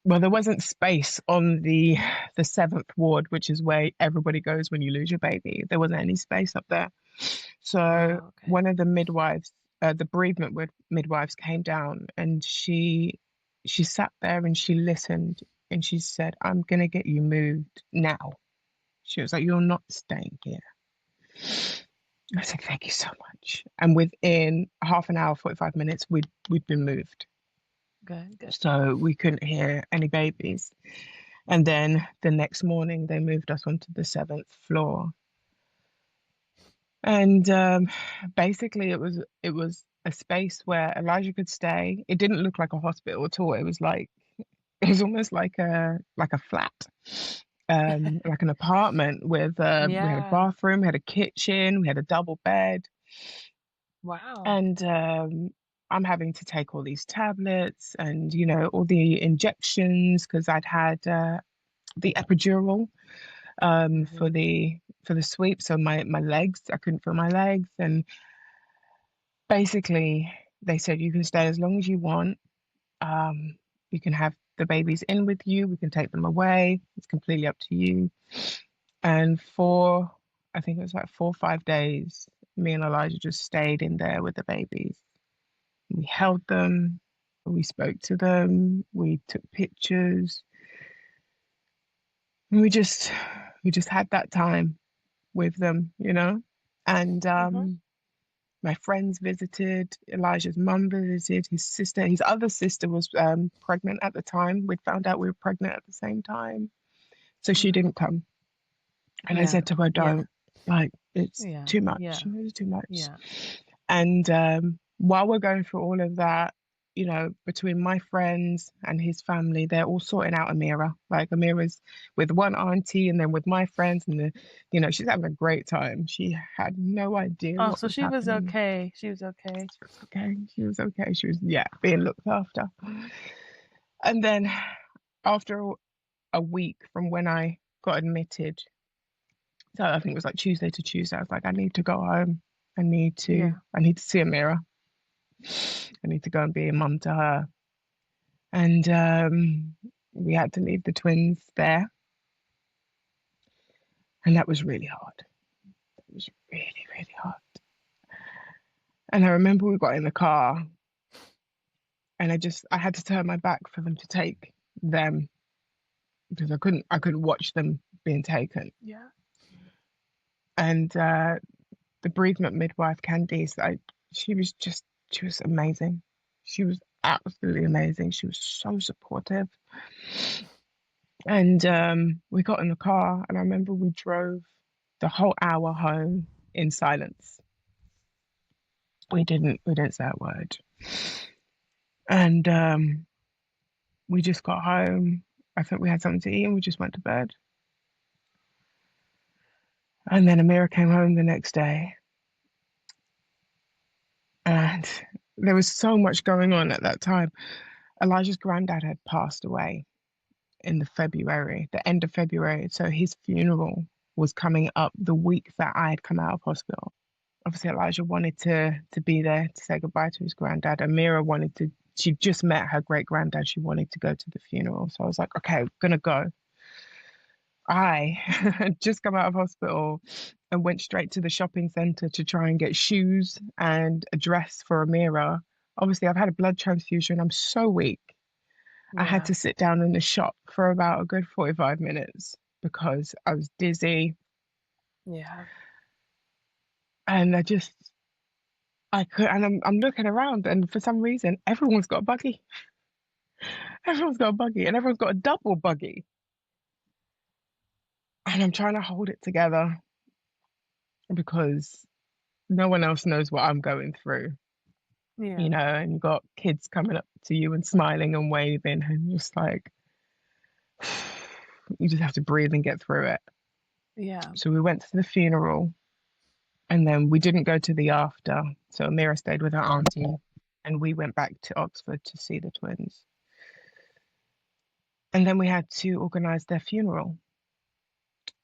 well, there wasn't space on the seventh ward, which is where everybody goes when you lose your baby. There wasn't any space up there. So wow, okay. one of the midwives, the bereavement midwives came down and she sat there and she listened and she said, I'm gonna get you moved now. She was like, you're not staying here. I said, thank you so much. And within half an hour, 45 minutes, we'd been moved. Good, good. So we couldn't hear any babies. And then the next morning, they moved us onto the seventh floor. And basically, it was a space where Elijah could stay. It didn't look like a hospital at all. It was almost like a flat, like an apartment with we had a Yeah. bathroom, we had a kitchen, we had a double bed, Wow. and I'm having to take all these tablets and all the injections because I'd had the epidural for Hmm. the sweep. So my legs, I couldn't feel my legs, and basically they said you can stay as long as you want. Um, you can have the babies in with you. We can take them away. It's completely up to you. And I think it was like 4 or 5 days, me and Elijah just stayed in there with the babies. We held them, we spoke to them, we took pictures, and we just had that time with them. And Hmm. my friends visited, Elijah's mum visited, his other sister was pregnant at the time. We'd found out we were pregnant at the same time. So she Hmm. didn't come. And I Yeah. said to her, Yeah. don't, like, it's Yeah. too much. Yeah. It's too much. Yeah. And while we're going through all of that, between my friends and his family, they're all sorting out Amira. Like Amira's with one auntie and then with my friends, and she's having a great time. She had no idea Oh, what so was she was happening. okay. She was okay. She was okay. She was okay. She was, yeah, being looked after. And then after a week from when I got admitted, so I think it was like Tuesday to Tuesday, I was like, I need to go home. Yeah. I need to see Amira. I need to go and be a mum to her. And we had to leave the twins there. And that was really hard. It was really, really hard. And I remember we got in the car and I had to turn my back for them to take them because I couldn't watch them being taken. Yeah. And the bereavement midwife, Candice, she was amazing. She was absolutely amazing. She was so supportive. And we got in the car, and I remember we drove the whole hour home in silence. We didn't say a word. And we just got home. I think we had something to eat, and we just went to bed. And then Amira came home the next day, and there was so much going on at that time. Elijah's granddad had passed away in the end of February. So his funeral was coming up the week that I had come out of hospital. Obviously, Elijah wanted to be there to say goodbye to his granddad. Amira wanted to. She just met her great granddad. She wanted to go to the funeral. So I was like, okay, I'm gonna go. I had just come out of hospital and went straight to the shopping center to try and get shoes and a dress for Amira. Obviously, I've had a blood transfusion. I'm so weak. I had Yeah. to sit down in the shop for about a good 45 minutes because I was dizzy Yeah. and I could, and I'm looking around, and for some reason, everyone's got a buggy. Everyone's got a buggy, and everyone's got a double buggy. And I'm trying to hold it together because no one else knows what I'm going through, Yeah. and you've got kids coming up to you and smiling and waving, and just like, you just have to breathe and get through it. Yeah. So we went to the funeral, and then we didn't go to the after. So Amira stayed with her auntie, and we went back to Oxford to see the twins. And then we had to organise their funeral.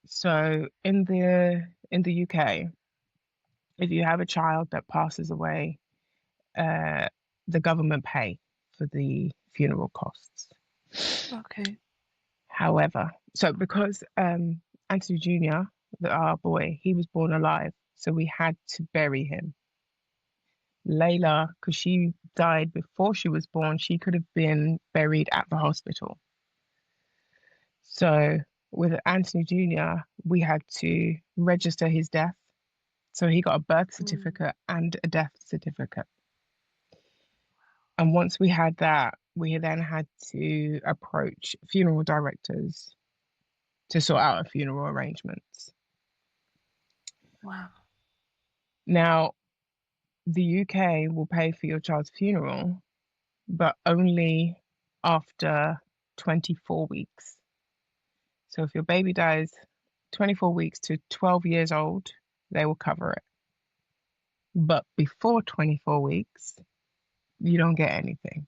So in the UK, if you have a child that passes away, uh, the government pay for the funeral costs. Okay. However, so because Anthony Jr., our boy, he was born alive, so we had to bury him. Layla, because she died before she was born, she could have been buried at the hospital. So with Anthony Jr., we had to register his death. So he got a birth Mm. certificate and a death certificate. And once we had that, we then had to approach funeral directors to sort out a funeral arrangements. Wow. Now, the UK will pay for your child's funeral, but only after 24 weeks. So if your baby dies 24 weeks to 12 years old, they will cover it. But before 24 weeks, you don't get anything.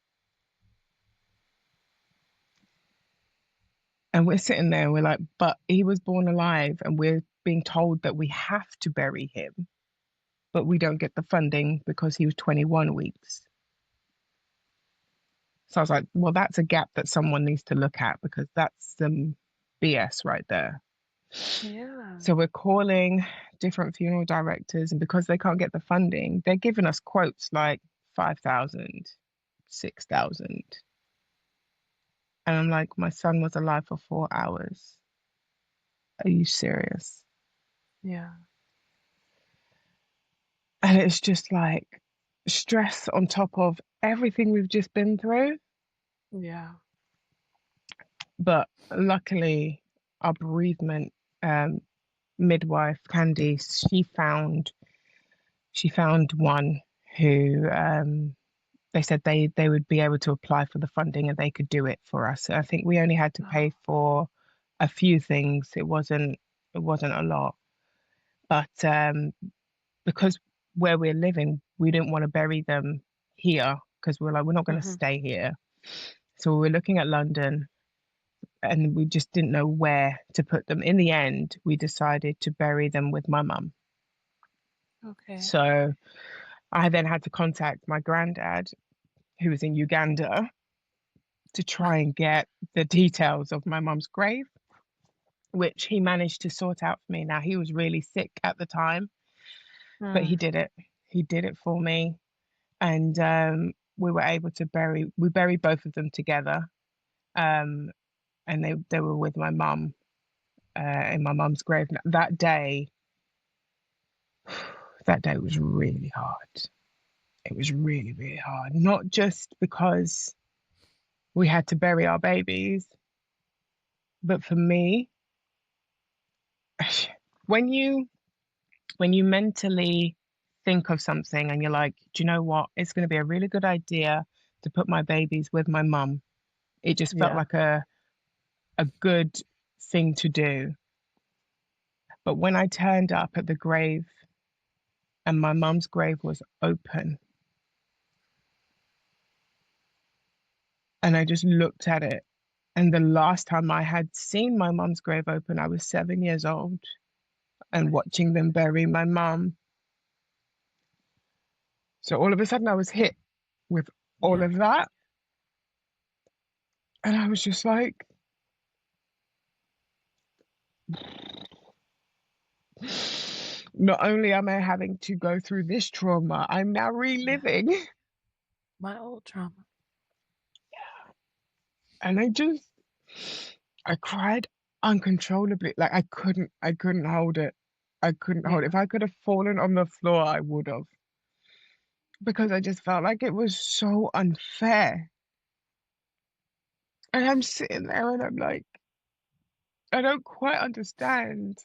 And we're sitting there and we're like, but he was born alive, and we're being told that we have to bury him, but we don't get the funding because he was 21 weeks. So I was like, well, that's a gap that someone needs to look at because that's some BS right there. Yeah. So we're calling different funeral directors, and because they can't get the funding, they're giving us quotes like 5,000, 6,000. And I'm like, my son was alive for 4 hours. Are you serious? Yeah. And it's just like stress on top of everything we've just been through. Yeah. But luckily, our bereavement um, midwife, Candy, she found one who they said they would be able to apply for the funding and they could do it for us. So I think we only had to Oh. pay for a few things. It wasn't a lot, but because where we're living, we didn't want to bury them here because we're like, we're not going to Hmm. stay here. So we were looking at London, and we just didn't know where to put them. In the end, we decided to bury them with my mum. Okay. So I then had to contact my granddad, who was in Uganda, to try and get the details of my mum's grave, which he managed to sort out for me. Now, he was really sick at the time, but he Mm. did it. He did it for me. And we were able to we buried both of them together. Um, and they were with my mum in my mum's grave. That day, that day was really hard. It was really, really hard. Not just because we had to bury our babies, But for me, when you mentally think of something and you're like, do you know what? It's going to be a really good idea to put my babies with my mum. It just felt Yeah. like a good thing to do. But when I turned up at the grave and my mum's grave was open, and I just looked at it, and the last time I had seen my mum's grave open, I was 7 years old and watching them bury my mum. So all of a sudden I was hit with all Yeah. of that. And I was just like, not only am I having to go through this trauma, I'm now Yeah. reliving. My old trauma. And I cried uncontrollably. Like I couldn't hold it. I couldn't hold it. Yeah. If I could have fallen on the floor, I would have. Because I just felt like it was so unfair. And I'm sitting there and I'm like, I don't quite understand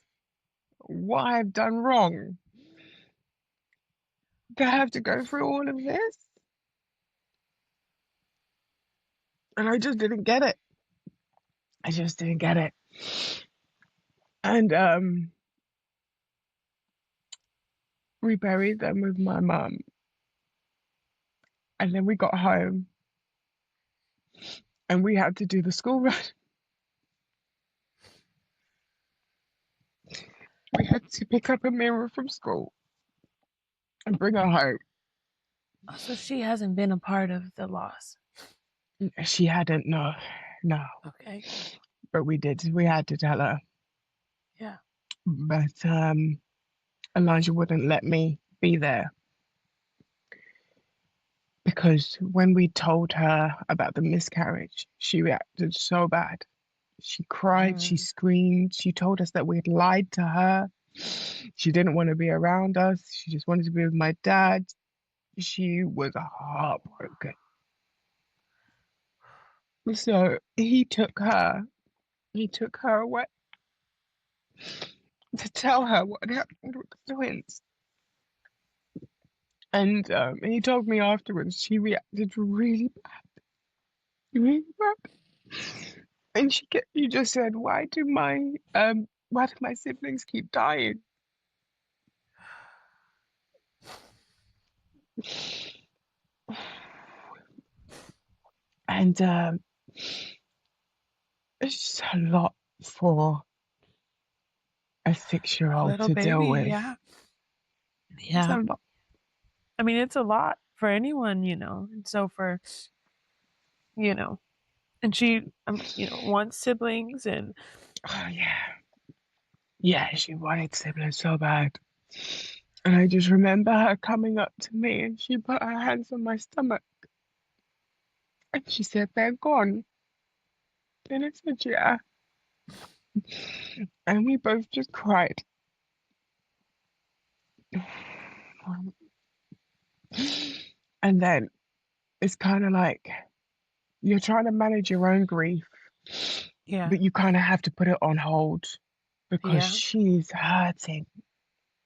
what I've done wrong to have to go through all of this. And I just didn't get it. I just didn't get it. And we buried them with my mum. And then we got home and we had to do the school run. We had to pick up a mirror from school and bring her home. So she hasn't been a part of the loss. She hadn't, no, no. Okay. But we did. We had to tell her. Yeah. But Elijah wouldn't let me be there because when we told her about the miscarriage, she reacted so bad. She cried, she Mm. screamed, she told us that we had lied to her. She didn't want to be around us. She just wanted to be with my dad. She was heartbroken. So he took her away to tell her what happened with the twins. And he told me afterwards she reacted really bad. And you just said, why do my siblings keep dying? And it's just a lot for a 6-year-old Little to deal baby. with. Yeah. It's Yeah. a lot. I mean, it's a lot for anyone, And so for, you know, and she, wants siblings and Oh yeah. Yeah, she wanted siblings so bad. And I just remember her coming up to me and she put her hands on my stomach and she said, they're gone. And I said, yeah. And we both just cried. And then it's kind of like you're trying to manage your own grief, yeah. but you kind of have to put it on hold because Yeah. she's hurting.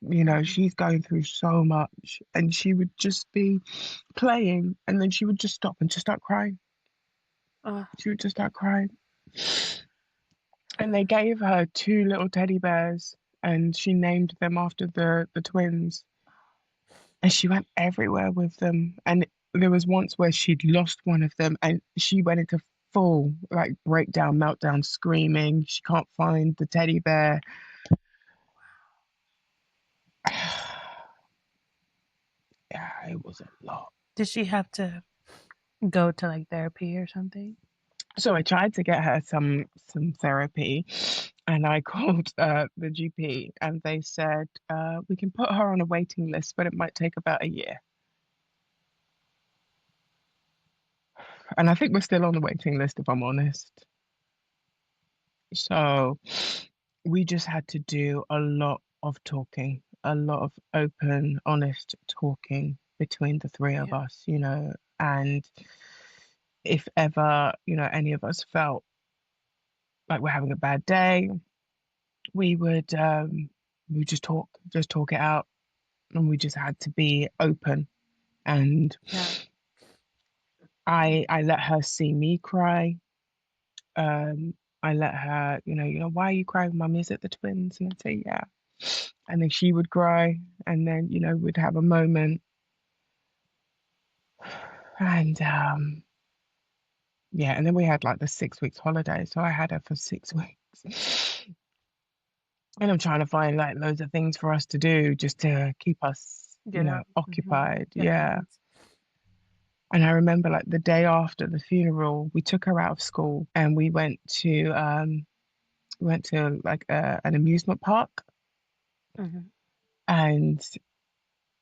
Hmm. She's going through so much, and she would just be playing, and then she would just stop and just start crying. Uh, She would just start crying. And they gave her two little teddy bears, and she named them after the twins. And she went everywhere with them. And there was once where she'd lost one of them, and she went into full like breakdown, meltdown, screaming. She can't find the teddy bear. Yeah, it was a lot. did she have to go to like therapy or something? So I tried to get her some therapy, and I called the GP, and they said we can put her on a waiting list, but it might take about a year. And I think we're still on the waiting list, if I'm honest. So we just had to do a lot of talking, a lot of open, honest talking between the three of Yeah. us, and if ever, any of us felt like we're having a bad day, we would just talk it out, and we just had to be open. And Yeah. I let her see me cry. Um, I let her, why are you crying, Mum? Is it the twins? And I'd say, yeah. And then she would cry, and then, we'd have a moment. And yeah, and then we had like the 6 weeks holiday. So I had her for 6 weeks. And I'm trying to find like loads of things for us to do just to keep us, Get up. occupied. Get Yeah. things. And I remember like the day after the funeral, we took her out of school and we went to like an amusement park. Hmm. And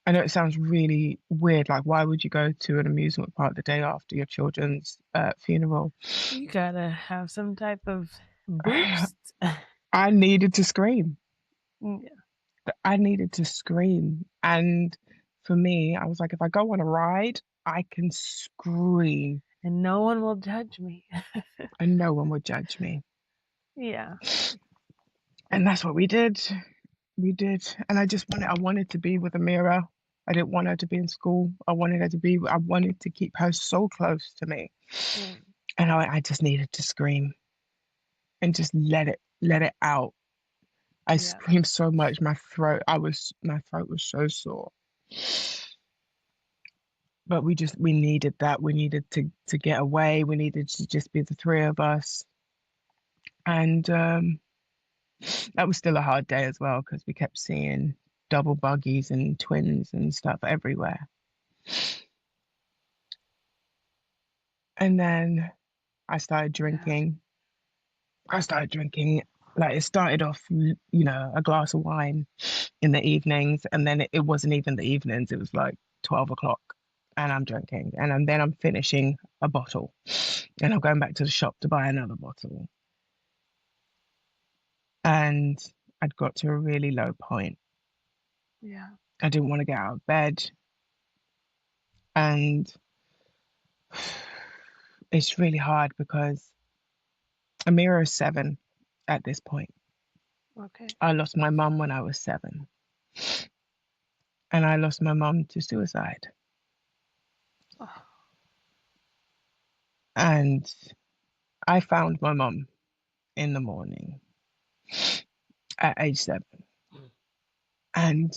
I know it sounds really weird. Like, why would you go to an amusement park the day after your children's funeral? You gotta have some type of boost. I needed to scream. Yeah. I needed to scream. And for me, I was like, if I go on a ride, I can scream And no one will judge me. and no one would judge me. Yeah. And that's what we did. We did. And I wanted to be with Amira. I didn't want her to be in school. I wanted to keep her so close to me. Mm. And I just needed to scream and just let it out. I Yeah. screamed so much, my throat was so sore. But we needed that. We needed to get away. We needed to just be the three of us. And that was still a hard day as well because we kept seeing double buggies and twins and stuff everywhere. And then I started Yeah. drinking. I started drinking, like it started off, a glass of wine in the evenings, and then it wasn't even the evenings, it was like 12 o'clock, and I'm drinking, and then I'm finishing a bottle, and I'm going back to the shop to buy another bottle. And I'd got to a really low point. Yeah. I didn't want to get out of bed, and it's really hard because Amira is 7 at this point. Okay. I lost my mum when I was 7, and I lost my mum to suicide. Oh. And I found my mum in the morning at age 7. And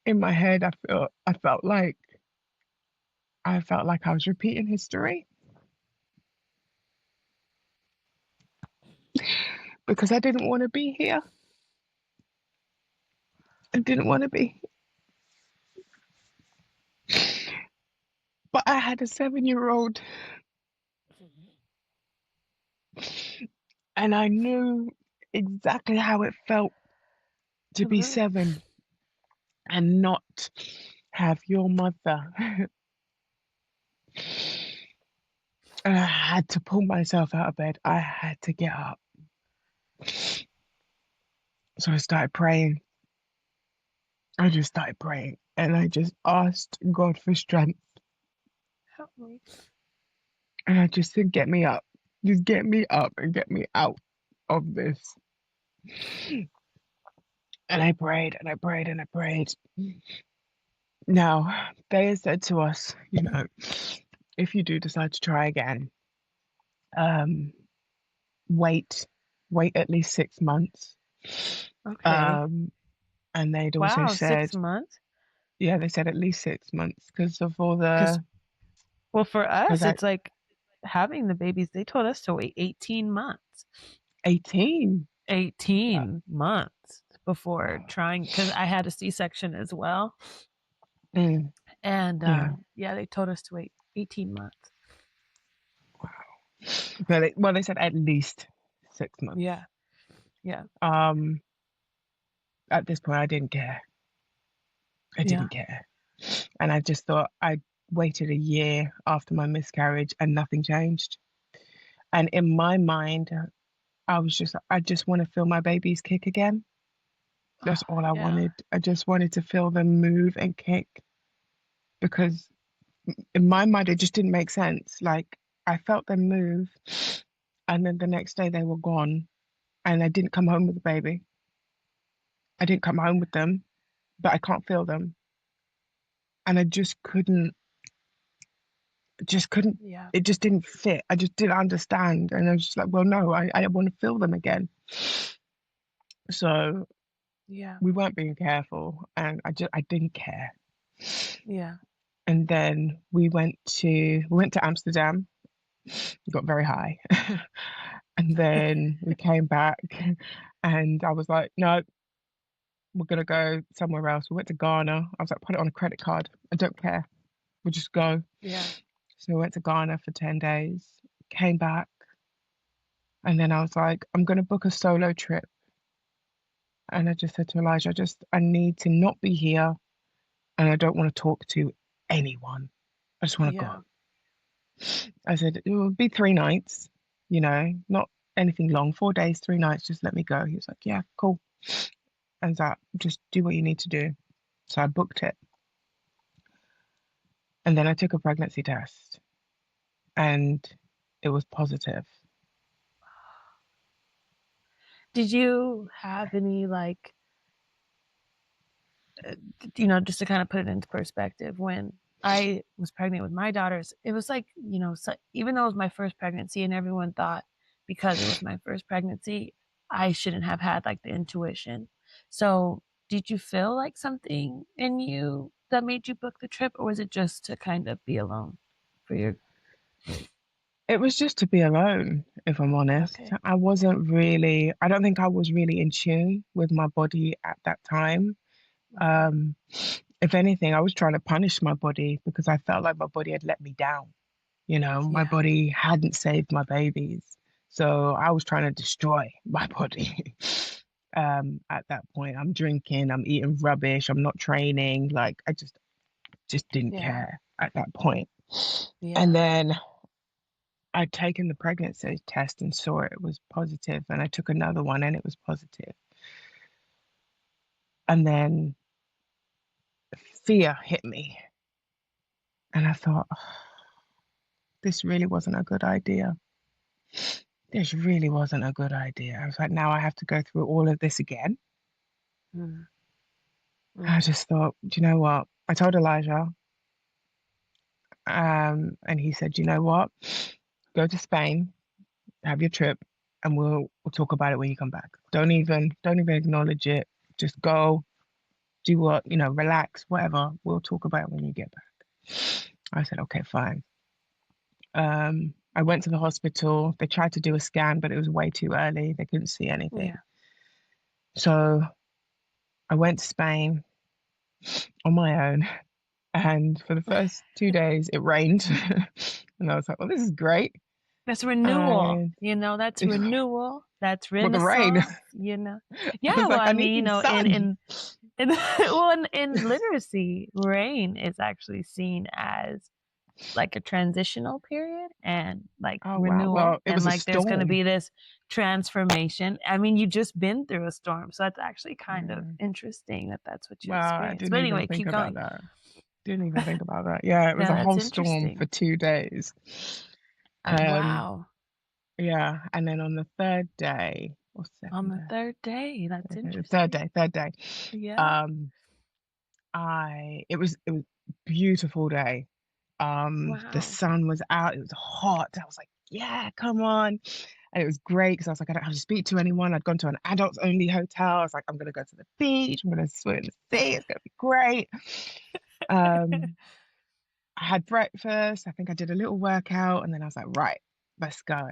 in my head, I felt like I was repeating history because I didn't want to be here. I didn't want to be. But I had a 7-year-old, and I knew exactly how it felt to be Mhm. 7 and not have your mother. And I had to pull myself out of bed. I had to get up. So I started praying. I just started praying and I just asked God for strength. Help me. And I just said, get me up. Just get me up and get me out of this. And I prayed and I prayed and I prayed. Now, they said to us, if you do decide to try again, um, wait, wait at least 6 months. Okay. Um, and they'd also Wow, said, 6 months. yeah, they said at least 6 months because of all Because, the, well, for because us, I it's like having the babies. They told us to wait 18 months. 18. 18 months before trying, because I had a C-section as well. Mm, And yeah. yeah, they told us to wait 18 months. No, they said at least 6 months. Yeah. Yeah. Um, at this point, I didn't care. I Yeah. didn't care. And I just thought I waited a year after my miscarriage and nothing changed. And in my mind, I just want to feel my babies kick again. That's all I Yeah. wanted. I just wanted to feel them move and kick because in my mind, it just didn't make sense. Like I felt them move and then the next day they were gone. and I didn't come home with the baby. I didn't come home with them, but I can't feel them. And I just couldn't, Yeah. it just didn't fit. I just didn't understand. And I was just like, well, no, I want to feel them again. So Yeah. we weren't being careful, and I didn't care. Yeah. And then we went to Amsterdam, got very high. And then we came back and I was like, no, we're gonna go somewhere else. We went to Ghana. I was like, put it on a credit card. I don't care. We'll just go. Yeah. So we went to Ghana for 10 days, came back, and then I was like, I'm gonna book a solo trip. And I just said to Elijah, I need to not be here and I don't want to talk to anyone. I just want to Yeah. go. I said, it will be 3 nights, not anything long, 4 days, 3 nights, just let me go. He was like, yeah, cool. And that, just do what you need to do. So I booked it. And then I took a pregnancy test and it was positive. Did you have any like just to kind of put it into perspective, when I was pregnant with my daughters, it was like, so, even though it was my first pregnancy and everyone thought because it was my first pregnancy, I shouldn't have had like the intuition. So, did you feel like something in you that made you book the trip, or was it just to kind of be alone for your. It was just to be alone, if I'm honest. Okay. I don't think I was really in tune with my body at that time. Okay. Um, if anything, I was trying to punish my body because I felt like my body had let me down. My Yeah. body hadn't saved my babies. So I was trying to destroy my body. At that point, I'm drinking, I'm eating rubbish, I'm not training. Like I just didn't Yeah. care at that point. And Yeah. then I'd taken the pregnancy test and saw it was positive, and I took another one and it was positive. And then fear hit me, and I thought, "Oh, this really wasn't a good idea. This really wasn't a good idea." I was like, now I have to go through all of this again. Mm. I Mm. just thought, do you know what? I told Elijah, and he said, you know what? Go to Spain, have your trip, and we'll talk about it when you come back. Don't even acknowledge it. Just go, do what, relax, whatever. We'll talk about it when you get back. I said, okay, fine. I went to the hospital. They tried to do a scan, but it was way too early. They couldn't see anything. Yeah. So I went to Spain on my own. And for the first 2 days, it rained. And I was like, well, this is great. That's renewal, And that's renewal, that's with the rain, renaissance. I Yeah, was well, like, I I need mean, some sun. in well, in literacy, rain is actually seen as like a transitional period and like Oh, wow. renewal, Well, it and was a like there's going to storm. be this transformation. I mean, you just been through a storm, so that's actually kind of Yeah. interesting that that's what you Well, I experienced. didn't But even anyway, think keep about going. that. Didn't even think about that. Yeah, it was Yeah, a that's whole storm for interesting. 2 days. Um, Wow. yeah, and then on the third day or On second the day, third day, that's third interesting. day, third day, Yeah. um, it was a beautiful day. The Wow. sun was out, it was hot. I was like, yeah, come on. And it was great because I was like, I don't have to speak to anyone. I'd gone to an adults only hotel. I was like, I'm gonna go to the beach, I'm gonna swim in the sea, it's gonna be great. Um, I had breakfast, I think I did a little workout, and then I was like, right, let's go.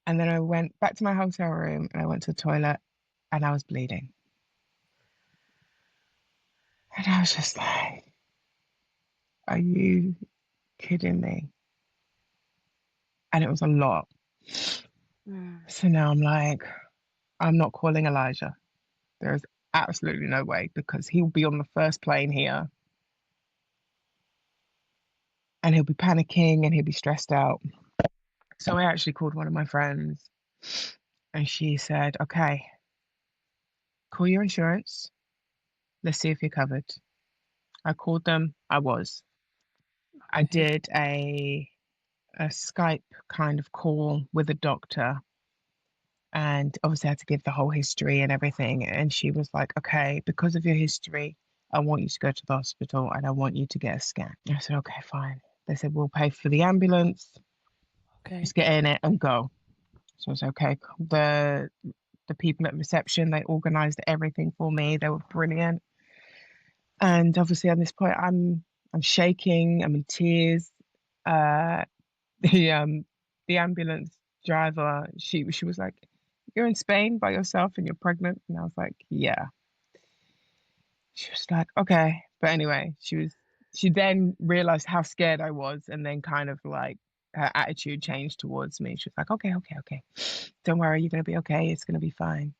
And then I went back to my hotel room and I went to the toilet and I was bleeding. And I was just like, are you kidding me? And it was a lot. Mm. So now I'm like, I'm not calling Elijah. There's absolutely no way because he'll be on the first plane here and he'll be panicking and he'll be stressed out. So I actually called one of my friends and she said, okay, call your insurance. Let's see if you're covered. I called them. I was. I Okay. did a Skype kind of call with a doctor And obviously, I had to give the whole history and everything. And she was like, okay, because of your history, I want you to go to the hospital and I want you to get a scan. I said, okay, fine. They said, we'll pay for the ambulance. Okay. Just get in it and go. So I was okay. The people at reception, they organized everything for me. They were brilliant. And obviously, at this point, I'm shaking. I'm in tears. Uh, the ambulance driver, she was like, "You're in Spain by yourself and you're pregnant," and I was like, "Yeah." She was like, "Okay," but anyway, she then realized how scared I was, and then kind of like her attitude changed towards me. She was like, "Okay, okay, okay, don't worry, you're gonna be okay. It's gonna be fine."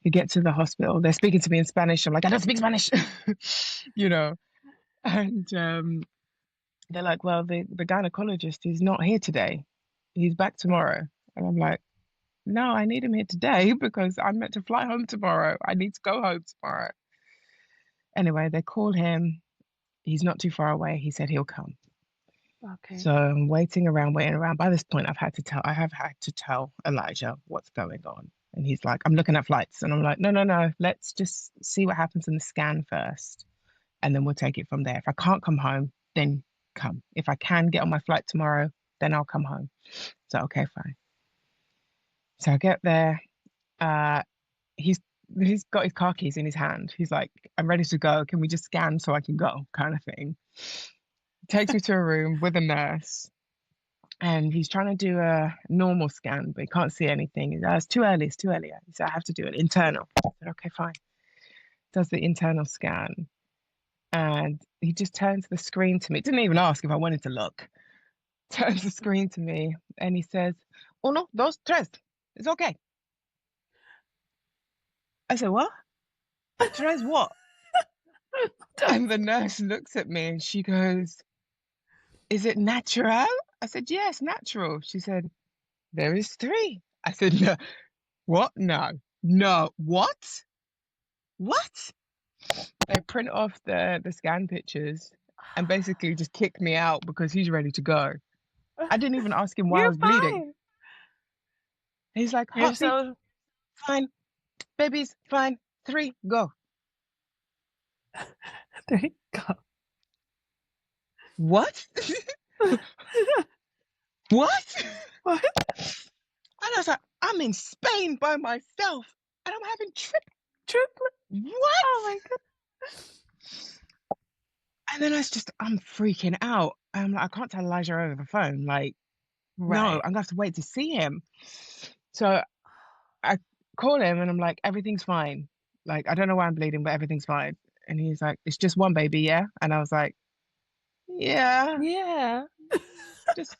We get to the hospital. They're speaking to me in Spanish. I'm like, "I don't speak Spanish," you know, and they're like, "Well, the gynecologist is not here today. He's back tomorrow." And I'm like, "No, I need him here today because I'm meant to fly home tomorrow. I need to go home tomorrow." Anyway, they call him. He's not too far away. He said he'll come. Okay. So I'm waiting around, waiting around. By this point, I have had to tell Elijah what's going on. And he's like, "I'm looking at flights." And I'm like, "No, no, no. Let's just see what happens in the scan first. And then we'll take it from there. If I can't come home, then come. If I can get on my flight tomorrow, then I'll come home." So, okay, fine. So I get there. Uh, he's he's got his car keys in his hand. He's like, "I'm ready to go. Can we just scan so I can go?" kind of thing. Takes me to a room with a nurse, and he's trying to do a normal scan, but he can't see anything. He said, "It's too early. It's too early." He said, "I have to do an internal." I said, "Okay, fine." Does the internal scan, and he just turns the screen to me. Didn't even ask if I wanted to look. Turns the screen to me, and he says, "Uno, dos, tres. It's okay." I said, "What? Tres what?" And the nurse looks at me and she goes, "Is it natural?" I said, "Yes, natural." She said, "There is three." I said, "No, what? No, no, what? What?" They print off the scan pictures and basically just kick me out because he's ready to go. I didn't even ask him why I You're was bleeding. fine. He's like, You're "Heartbeat, so fine. Baby's fine. Three, go." there you go. What? What? What? And I was like, "I'm in Spain by myself and I'm having Triplet. what?" Oh my god. And then I'm freaking out. I'm like, I can't tell Elijah over the phone. Like, no, I'm Right. gonna have to wait to see him. So I call him and I'm like, "Everything's fine. Like, I don't know why I'm bleeding, but everything's fine." And he's like, "It's just one baby, yeah?" And I was like, "Yeah, Yeah. just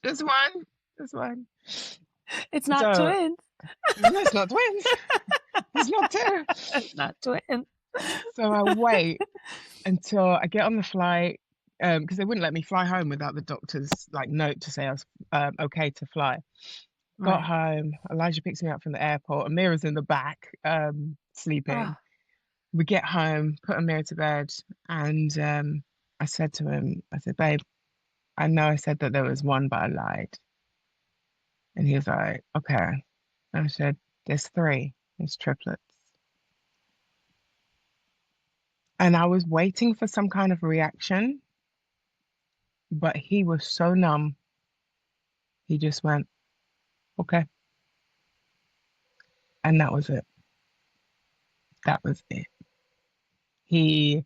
just one, just one." It's not So twins. no, it's not twins. It's not two. It's not twins. So I wait until I get on the flight, because they wouldn't let me fly home without the doctor's like note to say I was okay to fly. Got Right. home, Elijah picks me up from the airport, Amira's in the back, Oh, sleeping. We get home, put Amira to bed, and I said to him, I said, "Babe, I know I said that there was one, but I lied." And he was like, "Okay." And I said, "There's three, there's triplets." And I was waiting for some kind of reaction, but he was so numb. He just went, "Okay." And that was it. That was it. He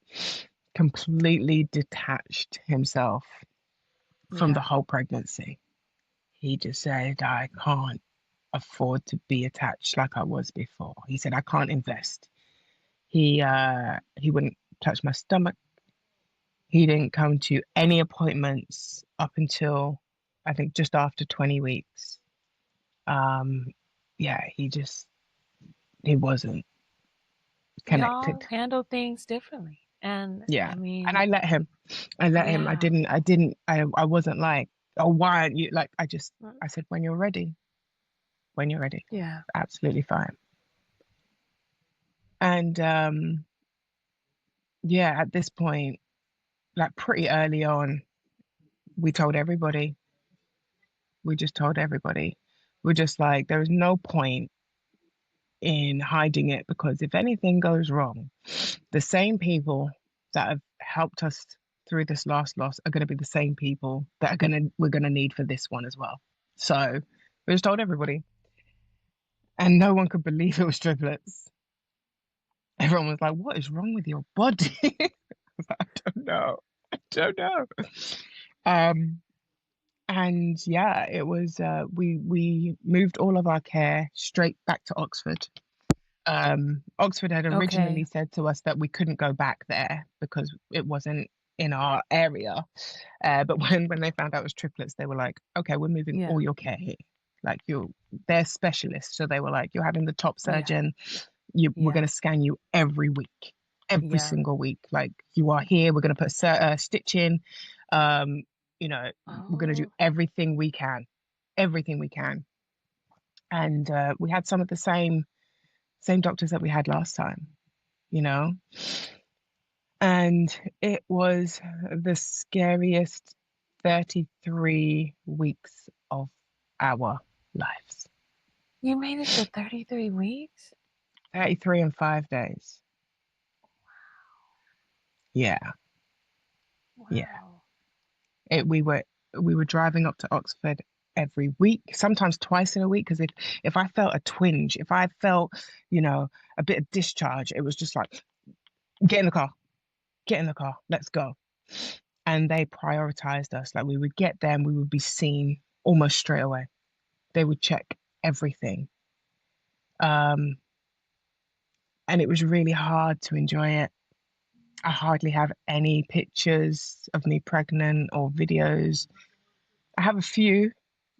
completely detached himself from the yeah. whole pregnancy. He just said, "I can't afford to be attached like I was before." He said, "I can't invest." He wouldn't touch my stomach. He didn't come to any appointments up until I think just after 20 weeks. Um, yeah, he wasn't We connected. all handle things differently. And Yeah. I And mean, I let him. I let him. yeah. I wasn't like, "Oh, why aren't you?" Like, Mm, I said, "When you're ready, when you're ready." yeah. Absolutely fine. And yeah, at this point, like pretty early on, we told everybody. We just told everybody. We're just like, there is no point in hiding it, because if anything goes wrong, the same people that have helped us through this last loss are going to be the same people that we're going to need for this one as well. So we just told everybody, and no one could believe it was triplets. Everyone was like, "What is wrong with your body?" I was like, "I don't know. I don't know." Um, and yeah, it was. We moved all of our care straight back to Oxford. Oxford had originally Okay. said to us that we couldn't go back there because it wasn't in our area. But when they found out it was triplets, they were like, "Okay, we're moving Yeah. all your care here. Like they're specialists, so they were like, you're having the top Yeah. surgeon. We're Yeah. going to scan you every week, every Yeah. single week. Like you are here. We're going to put a stitch in. Um, you know, we're going to do Oh, everything we can." And we had some of the same doctors that we had last time, you know. And it was the scariest 33 weeks of our lives. you made it to 33 weeks? 33 and 5 days. Yeah, yeah. Wow. It, we were driving up to Oxford every week, sometimes twice in a week, because if I felt a twinge, if I felt, you know, a bit of discharge, it was just like, get in the car, get in the car, let's go. And they prioritized us. Like we would get there and we would be seen almost straight away. They would check everything. Um, and it was really hard to enjoy it. I hardly have any pictures of me pregnant or videos. I have a few,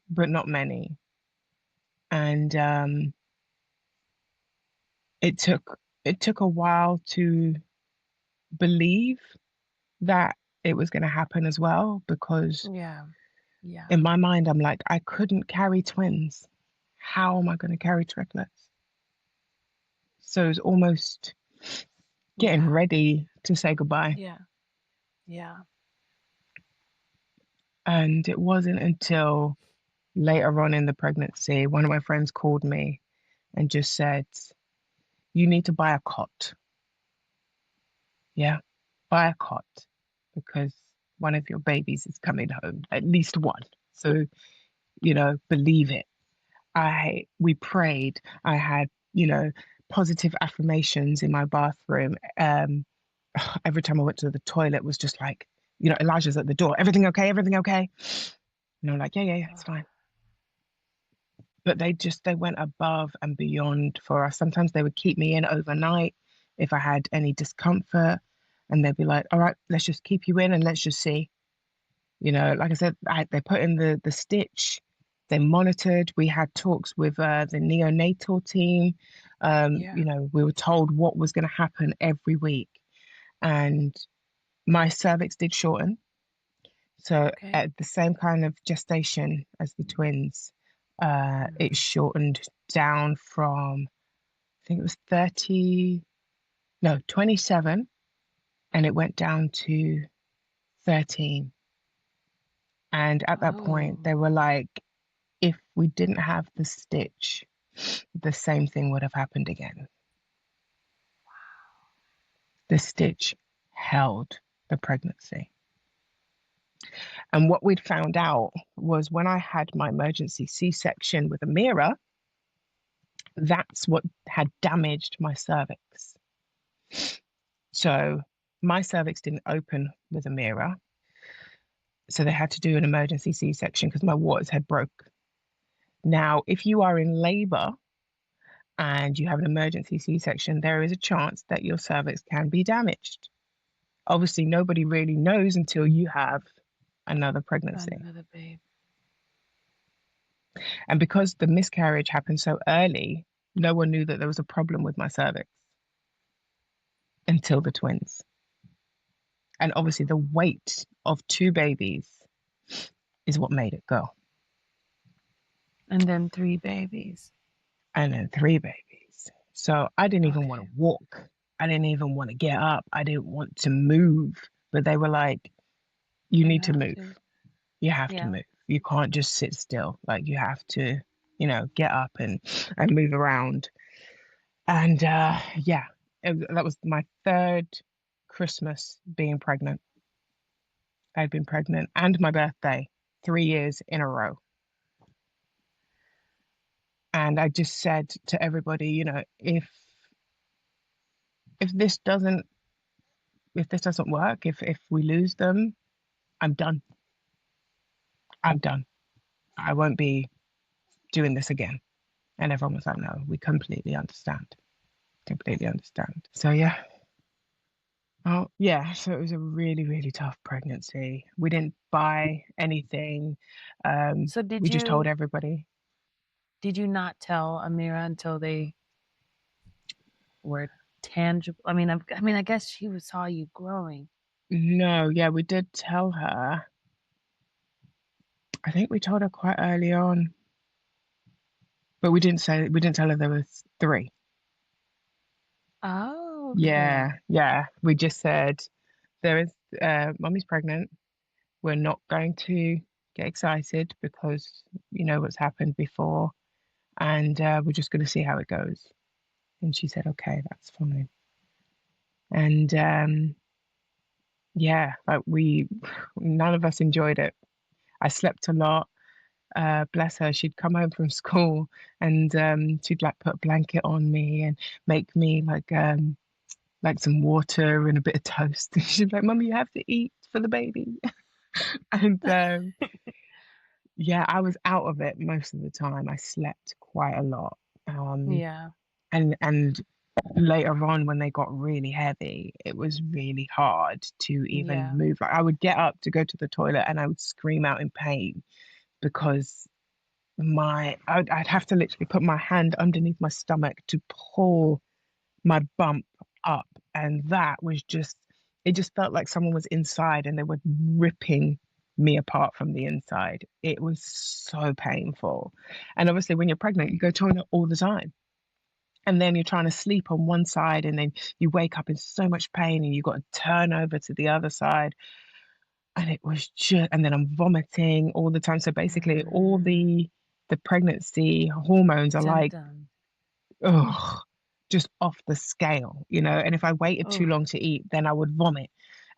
but not many. And it took a while to believe that it was going to happen as well, because Yeah. Yeah. in my mind I'm like, I couldn't carry twins. How am I going to carry triplets? So it's almost getting Yeah. ready to say goodbye. Yeah. Yeah. And it wasn't until later on in the pregnancy, one of my friends called me and just said, "You need to buy a cot. Yeah, buy a cot, because one of your babies is coming home, at least one. So, believe it." We prayed. I had, positive affirmations in my bathroom. Every time I went to the toilet was just like, Elijah's at the door. Everything okay? Everything okay? And I'm like, yeah, yeah, yeah, it's fine. But they went above and beyond for us. Sometimes they would keep me in overnight if I had any discomfort, and they'd be like, "All right, let's just keep you in and let's just see." Like I said, they put in the stitch. They monitored. We had talks with the neonatal team. Yeah. We were told what was going to happen every week, and my cervix did shorten. So Okay. at the same kind of gestation as the twins, it Mhm. shortened down from, I think it was 30, no, 27, and it went down to 13. And at that point, Oh. they were like, if we didn't have the stitch, the same thing would have happened again. The stitch held the pregnancy. And what we'd found out was when I had my emergency C-section with a mirror, that's what had damaged my cervix. So my cervix didn't open with a mirror. So they had to do an emergency C-section because my waters had broke. Now, if you are in labor and you have an emergency C-section, there is a chance that your cervix can be damaged. Obviously, nobody really knows until you have another pregnancy. Another babe. And because the miscarriage happened so early, no one knew that there was a problem with my cervix until the twins. And obviously, the weight of two babies is what made it go. And then 3 babies. And then three babies. So I didn't even want to Okay. walk. I didn't even want to get up. I didn't want to move. But they were like, you You need to have move. to. You have to Yeah. move. You can't just sit still. Like, you have to. get up and move around. And yeah, that was my third Christmas being pregnant. I'd been pregnant and my birthday 3 years in a row. And I just said to everybody, if this doesn't if this doesn't work, if we lose them, I'm done. I'm done. I won't be doing this again. And everyone was like, no, we completely understand. Completely understand. So yeah. Oh yeah, so it was a really, really tough pregnancy. We didn't buy anything. So We just told everybody. did you not tell Amira until they were tangible? I guess she saw you growing. No, yeah, we did tell her. I think we told her quite early on, but we didn't tell her there was three. Oh, okay. Yeah, yeah. We just said there is mommy's pregnant. We're not going to get excited because you know what's happened before, and we're just going to see how it goes. And she said, okay, that's fine. And yeah, like none of us enjoyed it. I slept a lot. Bless her, she'd come home from school and she'd like put a blanket on me and make me like some water and a bit of toast. And she'd be like, Mum, you have to eat for the baby. And yeah, I was out of it most of the time. I slept quite a lot. Um, Yeah, and later on when they got really heavy, it was really hard to even yeah. move. Like I would get up to go to the toilet and I would scream out in pain because I'd have to literally put my hand underneath my stomach to pull my bump up, and that was just it just felt like someone was inside and they were ripping me apart from the inside. It was so painful. And obviously when you're pregnant you go toilet all the time, and then you're trying to sleep on one side and then you wake up in so much pain and you've got to turn over to the other side, and it was just and then I'm vomiting all the time. So basically all Mm, the pregnancy hormones are like, symptom. ugh, just off the scale. And if I waited too Oh, long to eat, then I would vomit.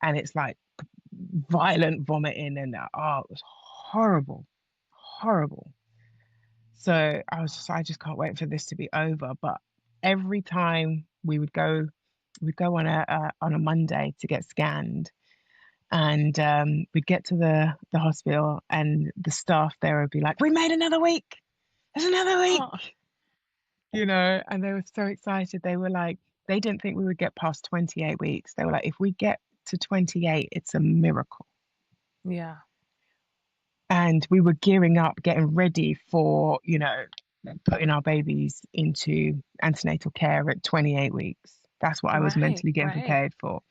And it's like violent vomiting and it was horrible, horrible. So I just can't wait for this to be over. But every time we'd go on a Monday to get scanned, and we'd get to the hospital, and the staff there would be like, "We made another week. There's another week." oh, And they were so excited. They were like, they didn't think we would get past 28 weeks. They were like, if we get to 28, it's a miracle. yeah. And we were gearing up, getting ready for, putting our babies into antenatal care at 28 weeks. That's what I was Right, mentally getting right, prepared for.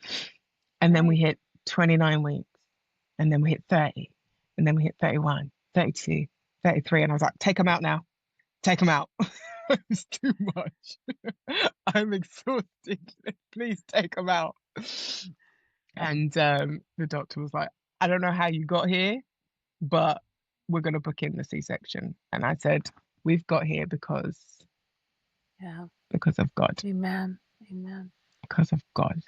And then we right. hit 29 weeks, and then we hit 30, and then we hit 31, 32, 33. And I was like, take them out now. Take them out. It's too much. I'm exhausted. Please take them out. And the doctor was like, I don't know how you got here, but we're going to book in the C-section. And I said, we've got here Yeah. because of God, Amen. Amen. because of God.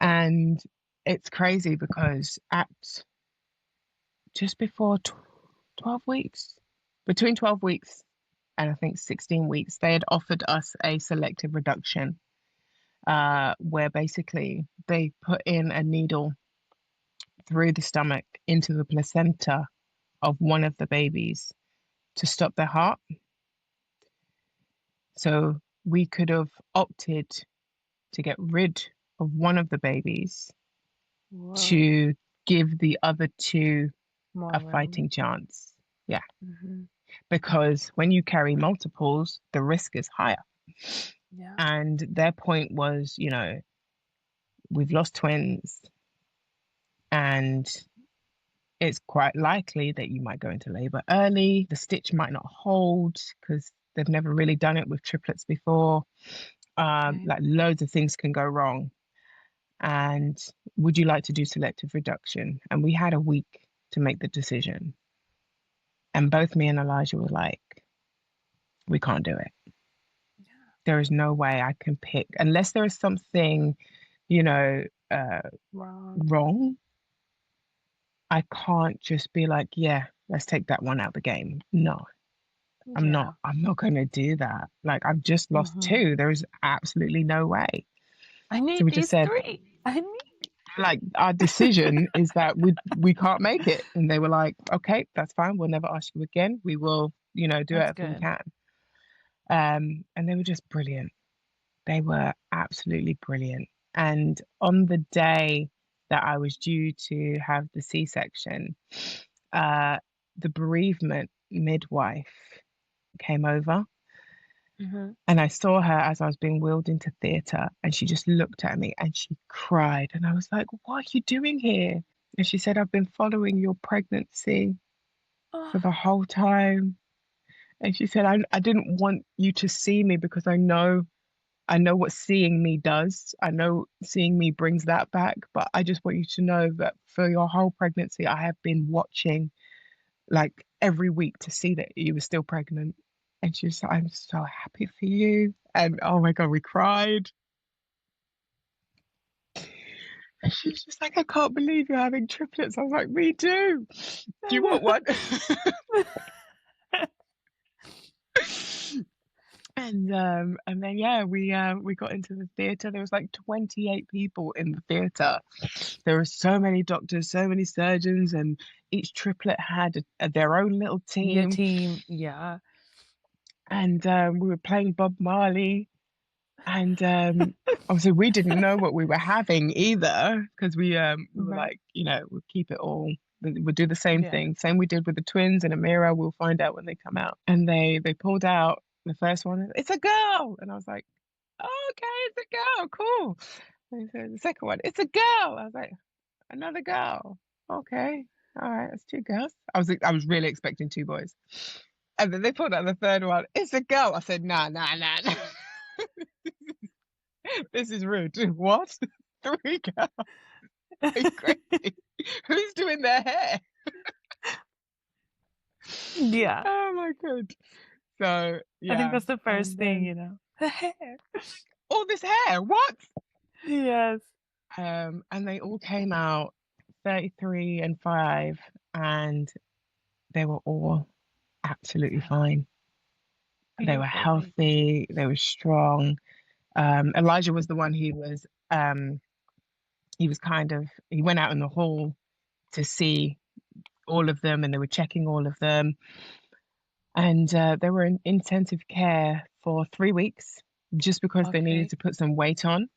And it's crazy because at just before 12 weeks, between 12 weeks and I think 16 weeks, they had offered us a selective reduction, where basically they put in a needle through the stomach into the placenta of one of the babies to stop their heart. So we could have opted to get rid of one of the babies Whoa. to give the other two More a room. fighting chance. Yeah, Hmm. because when you carry multiples, the risk is higher. Yeah. And their point was, we've lost twins, and it's quite likely that you might go into labor early. The stitch might not hold because they've never really done it with triplets before. Okay. Like loads of things can go wrong. And would you like to do selective reduction? And we had a week to make the decision. And both me and Elijah were like, we can't do it. Yeah. There is no way I can pick unless there is something, you know, Wrong. wrong. I can't just be like, yeah, let's take that one out of the game. No, I'm Yeah. not. I'm not going to do that. Like, I've just lost Hmm. two. There is absolutely no way. I So need we just these said, three. I need. like, our decision is that we can't make it. And they were like, okay, that's fine. We'll never ask you again. We will, do That's whatever we good. can. And they were just brilliant. They were absolutely brilliant. And on the day that I was due to have the C-section, uh, the bereavement midwife came over, Hmm. and I saw her as I was being wheeled into theatre, and she just looked at me and she cried. And I was like, what are you doing here? And she said, I've been following your pregnancy Oh, for the whole time. And she said, I didn't want you to see me because I know what seeing me does. I know seeing me brings that back, but I just want you to know that for your whole pregnancy, I have been watching like every week to see that you were still pregnant. And she was like, I'm so happy for you. And oh my God, we cried. And she was just like, I can't believe you're having triplets. I was like, me too. Do I you want know. one? And then yeah, we got into the theatre. There was like 28 people in the theatre. There were so many doctors, so many surgeons, and each triplet had their own little Your team. team. Yeah. And we were playing Bob Marley. And obviously, we didn't know what we were having either because we were Right. like, we'll keep it all. We'll do the same Yeah. thing, same we did with the twins and Amira. We'll find out when they come out. And they pulled out the first one. It's a girl, and I was like, oh, okay, it's a girl, cool. And they said the second one, it's a girl. I was like, another girl, okay, all right, that's two girls. I was really expecting two boys, and then they pulled out the third one. It's a girl. I said, nah, nah, nah, nah. This is rude. What? Three girls? Are you crazy? Who's doing their hair? Yeah. Oh my God. So I think yeah, that's the first and thing, then The hair. all this hair, what? Yes. And they all came out 33 and 5, and they were all absolutely fine. They were Beautiful baby. healthy, they were strong. Elijah was the one he was kind of he went out in the hall to see all of them, and they were checking all of them. And they were in intensive care for 3 weeks just because they needed Okay. to put some weight on.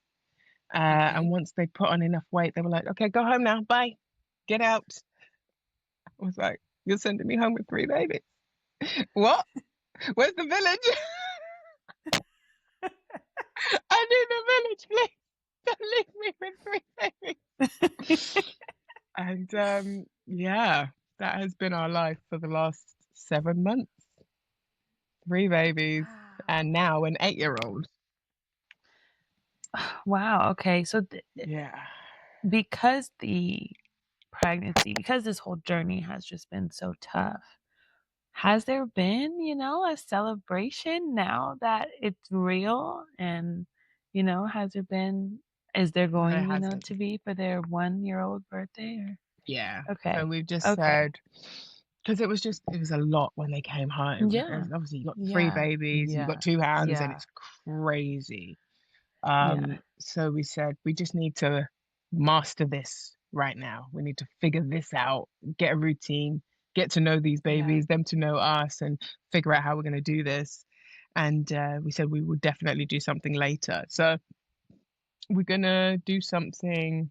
And Okay. once they put on enough weight, they were like, okay, go home now. Bye. Get out. I was like, you're sending me home with three babies. What? Where's the village? I need the village, please. Don't leave me with three babies. And yeah, that has been our life for the last 7 months. Three babies, and Wow. now an 8-year-old. Wow. Okay. So Yeah. because because this whole journey has just been so tough, has there been, a celebration now that it's real? And, is there There going, hasn't. to be for their 1-year-old birthday Yeah. or? So Okay. we've just Okay. said, because it was a lot when they came home. Yeah. Obviously, you got three Yeah. babies, you got Yeah. two hands, and Yeah. it's crazy. Yeah. So we said we just need to master this right now. We need to figure this out, get a routine, get to know these Yeah. babies, them to know us, and figure out how we're going to do this. And we said we would definitely do something later. So we're gonna do something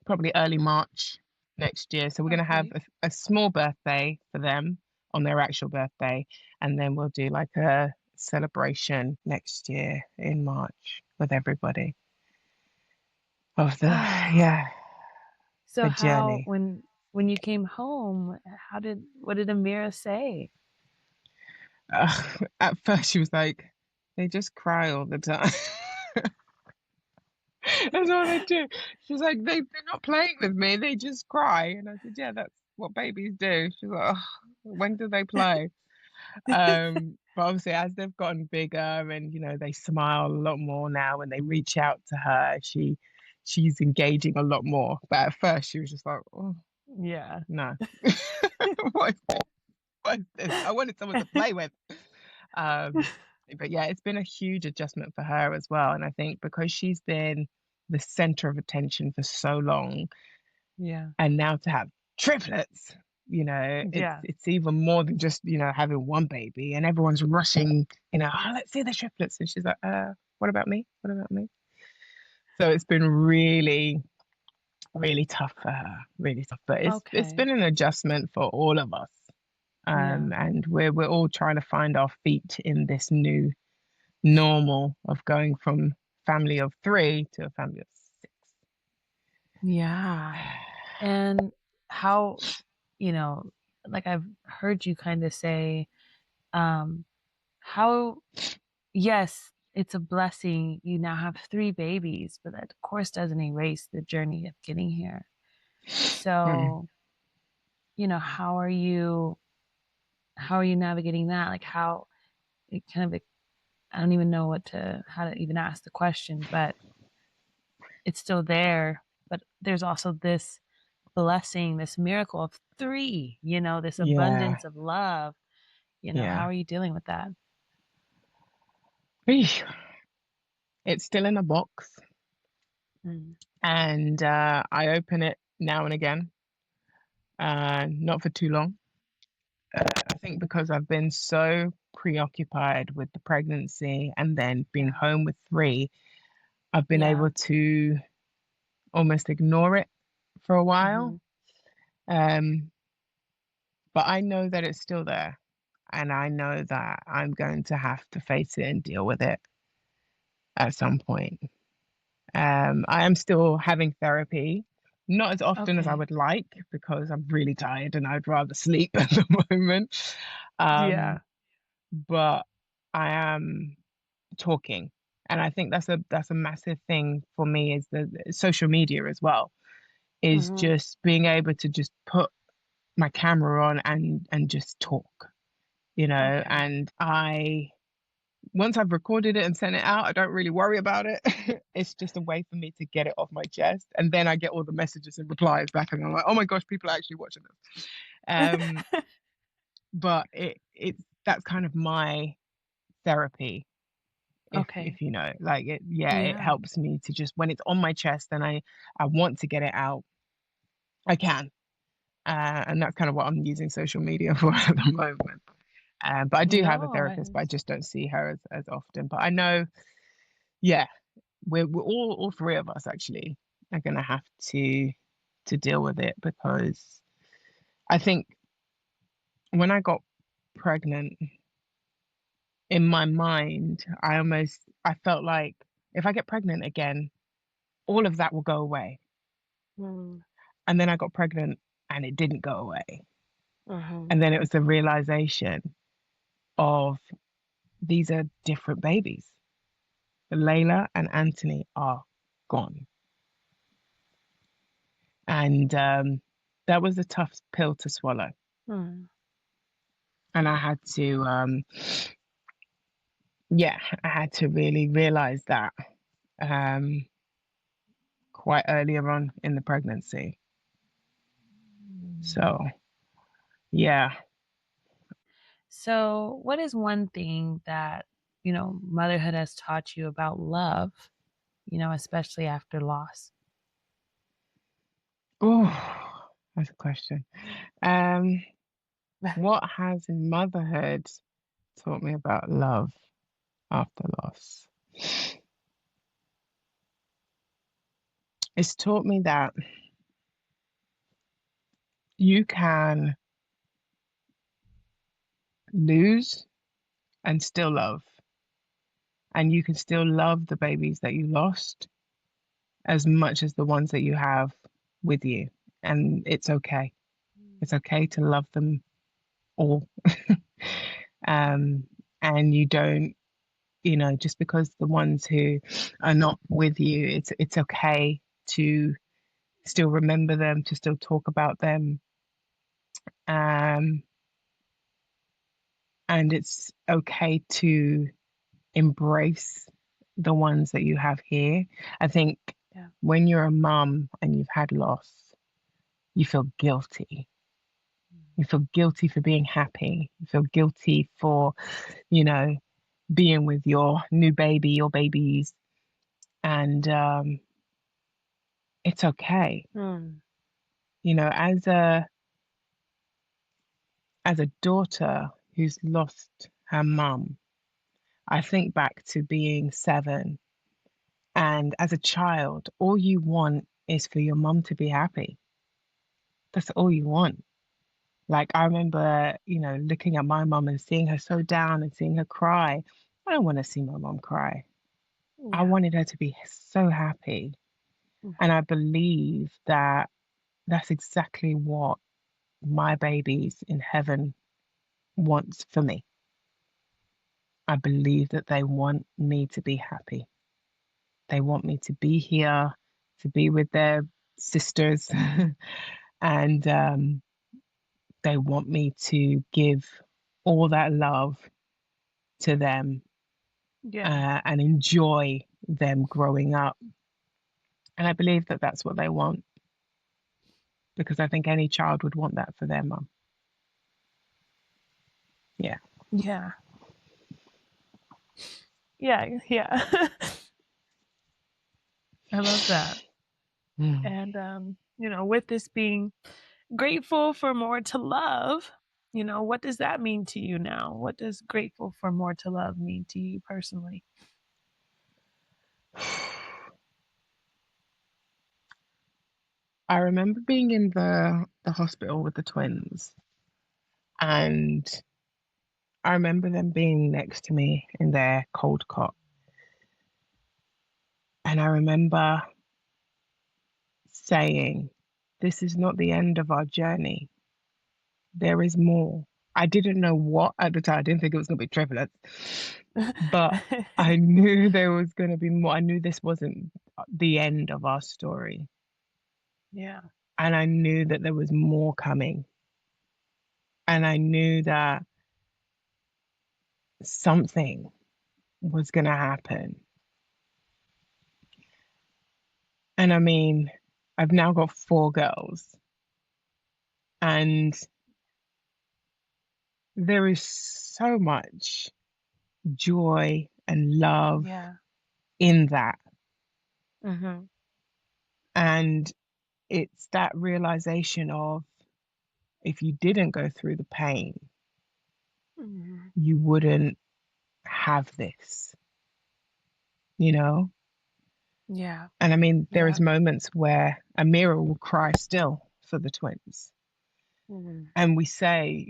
probably early March next year. So we're gonna have Okay. a small birthday for them on their actual birthday, and then we'll do like a celebration next year in March with everybody of the yeah So the how journey. when you came home, what did Amira say? At first, she was like, "They just cry all the time." That's all they do. She's like, they're not playing with me. They just cry. And I said, yeah, that's what babies do. She's like, oh, when do they play? But But obviously, as they've gotten bigger and they smile a lot more now when they reach out to her, she's engaging a lot more. But at first, she was just like, "Oh Yeah. no, what is this? What is this? I wanted someone to play with." Um, but yeah, it's been a huge adjustment for her as well. And I think because she's been the center of attention for so long, Yeah. and now to have triplets, it's Yeah. it's even more than just having one baby, and everyone's rushing, "Oh, let's see the triplets," and she's like, what about me? What about me? So it's been really, really tough for her, really tough. But it's Okay. been an adjustment for all of us, Yeah. and we're all trying to find our feet in this new normal of going from family of three to a family of six. Yeah. And how, you know, like I've heard you kind of say, um, how, yes, it's a blessing. You now have three babies, but that of course doesn't erase the journey of getting here. Mm, So, how are you navigating that? Like how it kind of, I don't even know how to even ask the question, but it's still there. But there's also this blessing, this miracle of three, this yeah, abundance of love. How yeah. are you dealing with that? Eesh. It's still in a box, Mm. and I open it now and again, not for too long. I think because I've been so preoccupied with the pregnancy and then being Yeah. home with three, I've been Yeah. able to almost ignore it for a while. Hmm. Um, but I know that it's still there, and I know that I'm going to have to face it and deal with it at some point. I am still having therapy, not as often as I Okay. would like because I'm really tired and I'd rather sleep at the moment. Yeah. Um, but I am talking, and I think that's a massive thing for me is the social media as well. Is Hmm. just being able to just put my camera on and just talk. Okay. And once I've recorded it and sent it out, I don't really worry about it. It's just a way for me to get it off my chest. And then I get all the messages and replies back, and I'm like, oh my gosh, people are actually watching this. Um, but it's that's kind of my therapy, Okay. if you know. Like it Yeah. helps me to just when it's on my chest and I want to get it out, I can. And that's kind of what I'm using social media for at the moment. But I do have a No, therapist, but I just don't see her as often. But I know, yeah, we're all three of us actually are gonna have to deal with it because I think when I got pregnant, in my mind, I felt like if I get pregnant again, all of that will go away. mm. And then I got pregnant and it didn't go away. Hmm. And then it was the realization of these are different babies. Layla and Anthony are gone. And that was a tough pill to swallow. Mm. And I had to, yeah, I had to really realize that um, quite earlier on in the pregnancy. So, yeah. So what is one thing that motherhood has taught you about love, especially after loss? Oh, that's a question. Um, what has motherhood taught me about love after loss? It's taught me that you can lose and still love, and you can still love the babies that you lost as much as the ones that you have with you. And it's okay. It's okay to love them all. um, and you don't, just because the ones who are not with you, it's okay to still remember them, to still talk about them, um, And it's okay to embrace the ones that you have here. I think Yeah. when you're a mum and you've had loss, you feel guilty. You feel guilty for being happy. You feel guilty for, you know, being with your new baby, your babies. And it's okay. Mm. You know, as a daughter who's lost her mum, I think back to being 7. And as a child, all you want is for your mum to be happy. That's all you want. Like, I remember, looking at my mum and seeing her so down and seeing her cry. I don't want to see my mum cry. I Yeah. wanted her to be so happy. And I believe that that's exactly what my babies in heaven wants for me. I believe that they want me to be happy. They want me to be here, to be with their sisters, and they want me to give all that love to them Yeah. and enjoy them growing up. And I believe that that's what they want because I think any child would want that for their mum. Yeah. Yeah. Yeah. Yeah. I love that. Mm. And with this being grateful for more to love, what does that mean to you now? What does grateful for more to love mean to you personally? I remember being in the hospital with the twins, and I remember them being next to me in their cold cot. And I remember saying, "This is not the end of our journey. There is more." I didn't know what at the time. I didn't think it was going to be triplets, but I knew there was going to be more. I knew this wasn't the end of our story. Yeah. And I knew that there was more coming. And I knew that something was going to happen. And I mean, I've now got 4 girls, and there is so much joy and love Yeah. in that. Mm-hmm. And it's that realization of if you didn't go through the pain, Mm-hmm. you wouldn't have this, you know? Yeah. And I mean, there Yeah. is moments where Amira will cry still for the twins. Mm-hmm. And we say,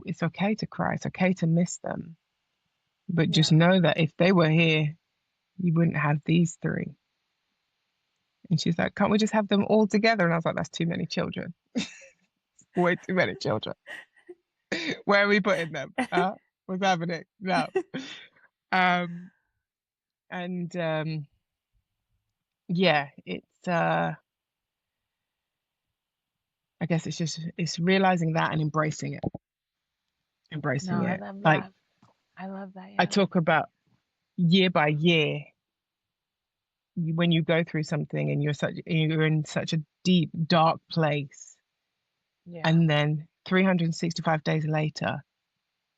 it's okay to cry, it's okay to miss them. But just Yeah. know that if they were here, you wouldn't have these 3. And she's like, can't we just have them all together? And I was like, that's too many children. Way too many children. Where are we putting them? What's happening? No. Um, and yeah, I guess it's realizing that and embracing it. No, Embracing I it. love Like that. I love that. I Yeah. talk about year by year, when you go through something and you're in such a deep, dark place, Yeah. and then 365 days later,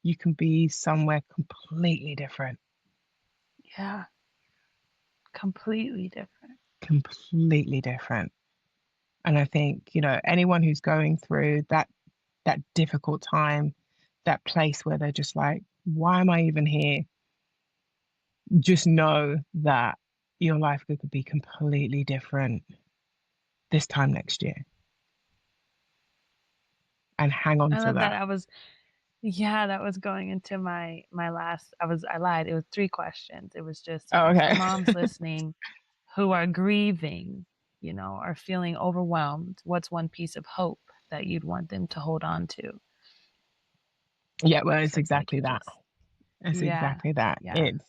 you can be somewhere completely different. Yeah. Completely different. Completely different. And I think, anyone who's going through that difficult time, that place where they're just like, why am I even here? Just know that your life could be completely different this time next year and hang on I to love that. that. Yeah, that was going into my last. I lied. It was 3 questions. It was just, Oh, for okay. moms listening who are grieving, are feeling overwhelmed, what's one piece of hope that you'd want them to hold on to? Yeah, well, it's So it's like exactly you that. just, It's yeah, exactly that. yeah. It's,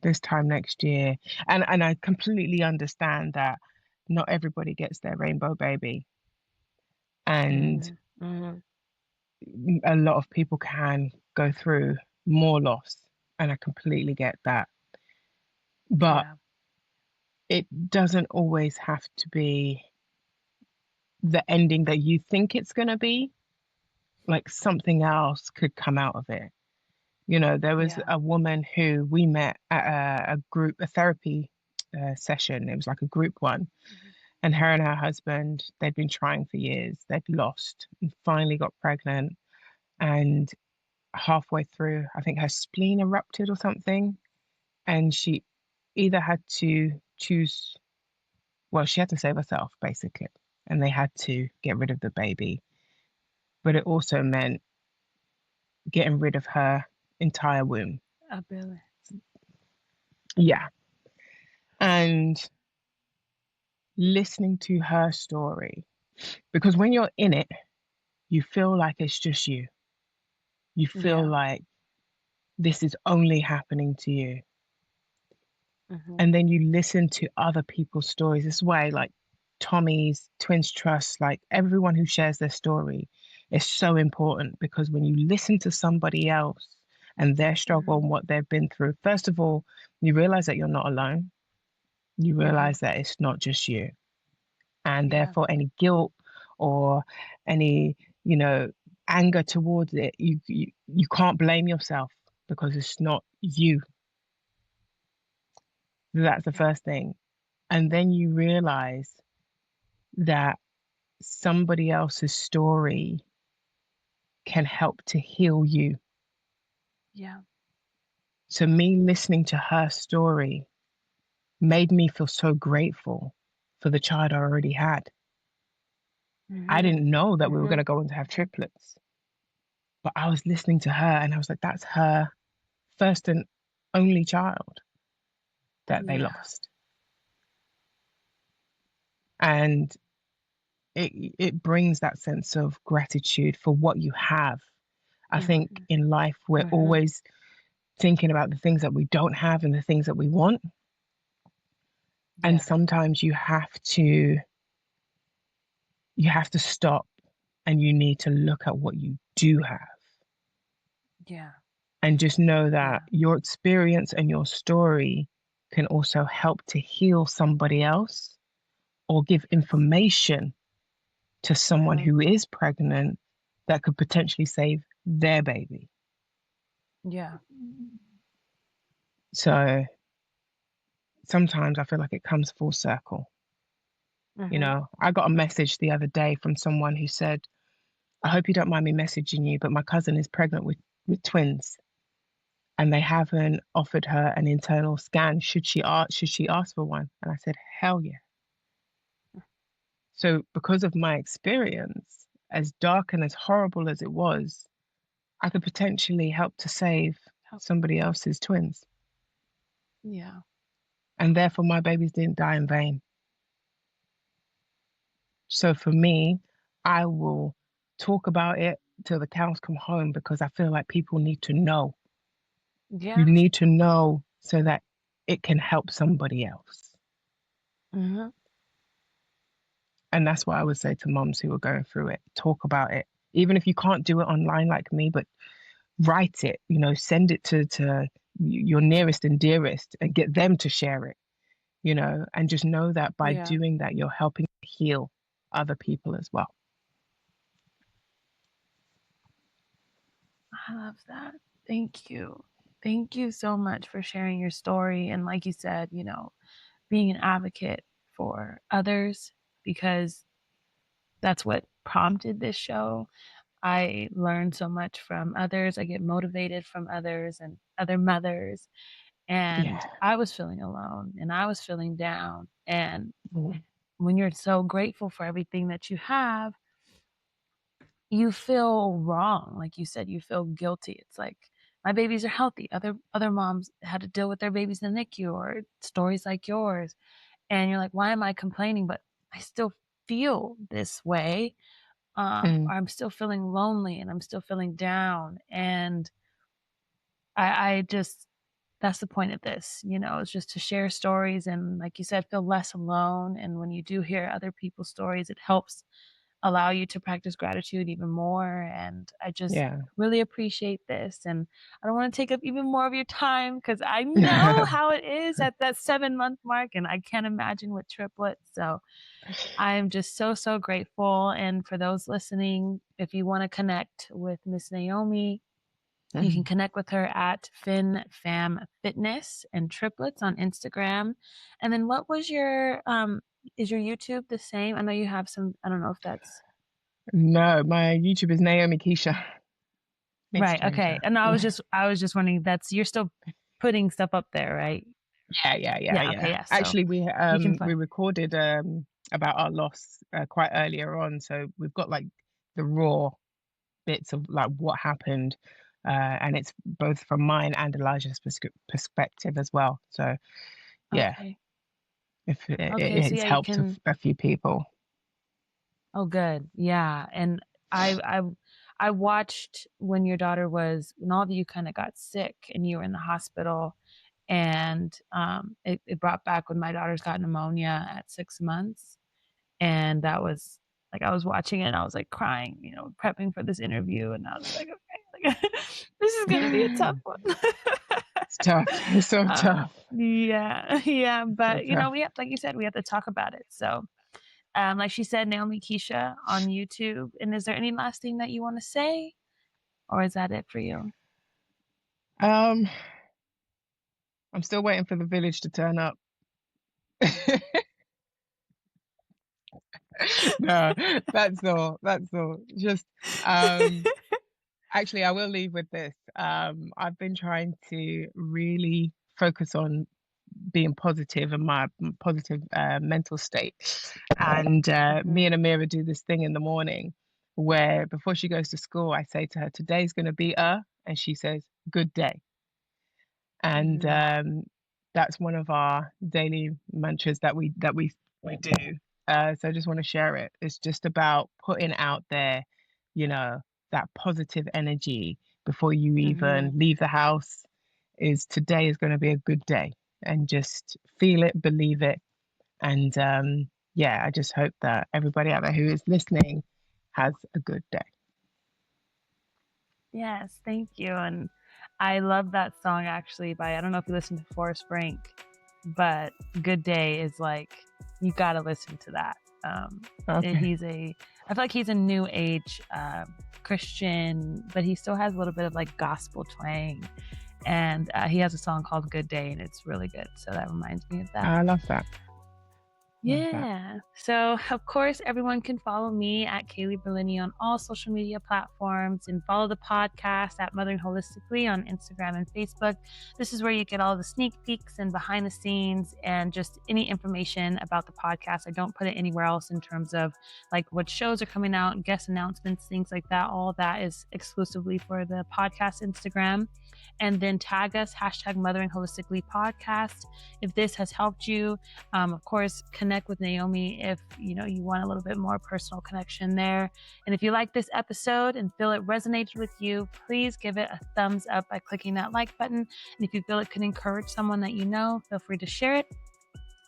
this time next year. And I completely understand that not everybody gets their rainbow baby. And Hmm. Hmm. a lot of people can go through more loss. And I completely get that. But Yeah. it doesn't always have to be the ending that you think it's going to be. Like something else could come out of it. You know, there was Yeah. a woman who we met at a therapy session. It was like a group one. Mhm. And her and her husband, they'd been trying for years. They'd lost and finally got pregnant. And halfway through, I think her spleen erupted or something. And she either had to choose, well, she had to save herself, basically. And they had to get rid of the baby. But it also meant getting rid of her entire womb. Ability. Yeah. And listening to her story, because when you're in it, you feel like it's just you. You feel Yeah. like this is only happening to you. Hmm. And then you listen to other people's stories. This way, like Tommy's Twins Trust, like everyone who shares their story is so important because when you listen to somebody else and their struggle Hmm. and what they've been through, first of all, you realize that you're not alone. You Hmm. realize that it's not just you. And Yeah. therefore, any guilt or any, you know, anger towards it, you can't blame yourself because it's not you. That's the Yeah. first thing. And then you realize that somebody else's story can help to heal you. Yeah. So, me listening to her story made me feel so grateful for the child I already had. I Hmm. didn't know that we were going Hmm. to go on to have triplets, but I was listening to her and I was like, that's her first and only child that they Yeah. lost. And it brings that sense of gratitude for what you have. I think Hmm. in life, we're Hmm. always thinking about the things that we don't have and the things that we want. And Yeah. sometimes you have to stop and you need to look at what you do have Yeah. and just know that Yeah. your experience and your story can also help to heal somebody else or give Yes. information to someone Hmm. who is pregnant that could potentially save their baby. Yeah. So sometimes I feel like it comes full circle. You Hmm. know, I got a message the other day from someone who said, I hope you don't mind me messaging you, but my cousin is pregnant with twins and they haven't offered her an internal scan. Should she ask for one? And I said, hell yeah. So because of my experience, as dark and as horrible as it was, I could potentially help to save Help. somebody else's twins. Yeah. And therefore my babies didn't die in vain. So for me, I will talk about it till the cows come home because I feel like people need to know. You Yeah. need to know so that it can help somebody else. Hmm. And that's what I would say to moms who are going through it. Talk about it. Even if you can't do it online like me, but write it, you know, send it to your nearest and dearest and get them to share it, you know, and just know that by Yeah. doing that, you're helping heal other people as well. I love that. Thank you. Thank you so much for sharing your story. And like you said, being an advocate for others, because that's what prompted this show. I learn so much from others. I get motivated from others and other mothers. And Yeah. I was feeling alone and I was feeling down. And Mm. when you're so grateful for everything that you have, you feel wrong. Like you said, you feel guilty. It's like my babies are healthy. Other moms had to deal with their babies in the NICU or stories like yours. And you're like, why am I complaining? But I still feel this way. Mm. I'm still feeling lonely and I'm still feeling down. And I just, that's the point of this, it's just to share stories and, like you said, feel less alone. And when you do hear other people's stories, it helps allow you to practice gratitude even more. And I just Yeah. really appreciate this. And I don't want to take up even more of your time because I know how it is at that 7 month mark, and I can't imagine with triplets. So I'm just so, so grateful. And for those listening, if you want to connect with Miss Naomi, you can connect with her at FinFamFitness and Triplets on Instagram. And then what was your is your YouTube the same? I know you have some, I don't know if that's No, my YouTube is Naomi Keisha. Needs to right. change Okay. that. And Yeah. I was just wondering, that's you're still putting stuff up there, right? Yeah, okay, Yeah. yeah. So Actually, you can we find recorded about our loss quite earlier on, so we've got like the raw bits of like what happened, and it's both from mine and Elijah's perspective as well. So yeah, okay. if Okay, so it's yeah, you helped can. a few people. Oh, good. Yeah, and I I I watched when your daughter was when all of you kind of got sick and you were in the hospital, and it brought back when my daughter's got pneumonia at 6 months, and that was like I was watching it and I was like crying, prepping for this interview, and I was like, okay, like, this is gonna be a tough one. It's tough. It's so tough. Yeah, yeah, So but tough. we have, like you said, we have to talk about it. So like she said, Naomi Keisha on YouTube. And is there any last thing that you want to say, or is that it for you? Um, I'm still waiting for the village to turn up. No, that's all. That's all. Just actually, I will leave with this. I've been trying to really focus on being positive and my positive mental state. And me Mhm. and Amira do this thing in the morning where before she goes to school, I say to her, "Today's going to be and she says, "Good day." And Mhm. that's one of our daily mantras that we do. So I just want to share it. It's just about putting out there, you know, that positive energy before you Mhm. even leave the house. Is today is going to be a good day, and just feel it, believe it, and yeah, I just hope that everybody out there who is listening has a good day. Yes, thank you. And I love that song actually by, I don't know if you listen to Forrest Frank, but Good Day is like, you got to listen to that. Okay. I feel like he's a new age Christian, but he still has a little bit of like gospel twang. And he has a song called Good Day, and it's really good. So that reminds me of that. I love that. Love that. Yeah. So, of course, everyone can follow me at Kaylee Berlini on all social media platforms and follow the podcast at Mothering Holistically on Instagram and Facebook. This is where you get all the sneak peeks and behind the scenes and just any information about the podcast. I don't put it anywhere else in terms of like what shows are coming out, guest announcements, things like that. All that is exclusively for the podcast Instagram. And then tag us, hashtag Mothering Holistically Podcast. If this has helped you, of course, connect with Naomi if you want a little bit more personal connection there. And if you like this episode and feel it resonated with you, please give it a thumbs up by clicking that like button. And if you feel it could encourage someone that you know, feel free to share it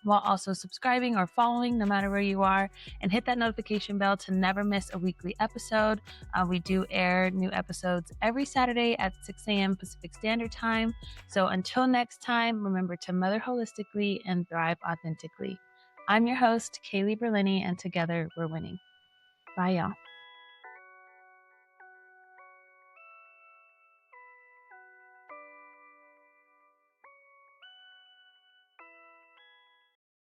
while also subscribing or following no matter where you are, and hit that notification bell to never miss a weekly episode. We do air new episodes every Saturday at 6 a.m. Pacific Standard Time. So until next time, remember to mother holistically and thrive authentically. I'm your host, Kaylee Berlini, and together we're winning. Bye, y'all.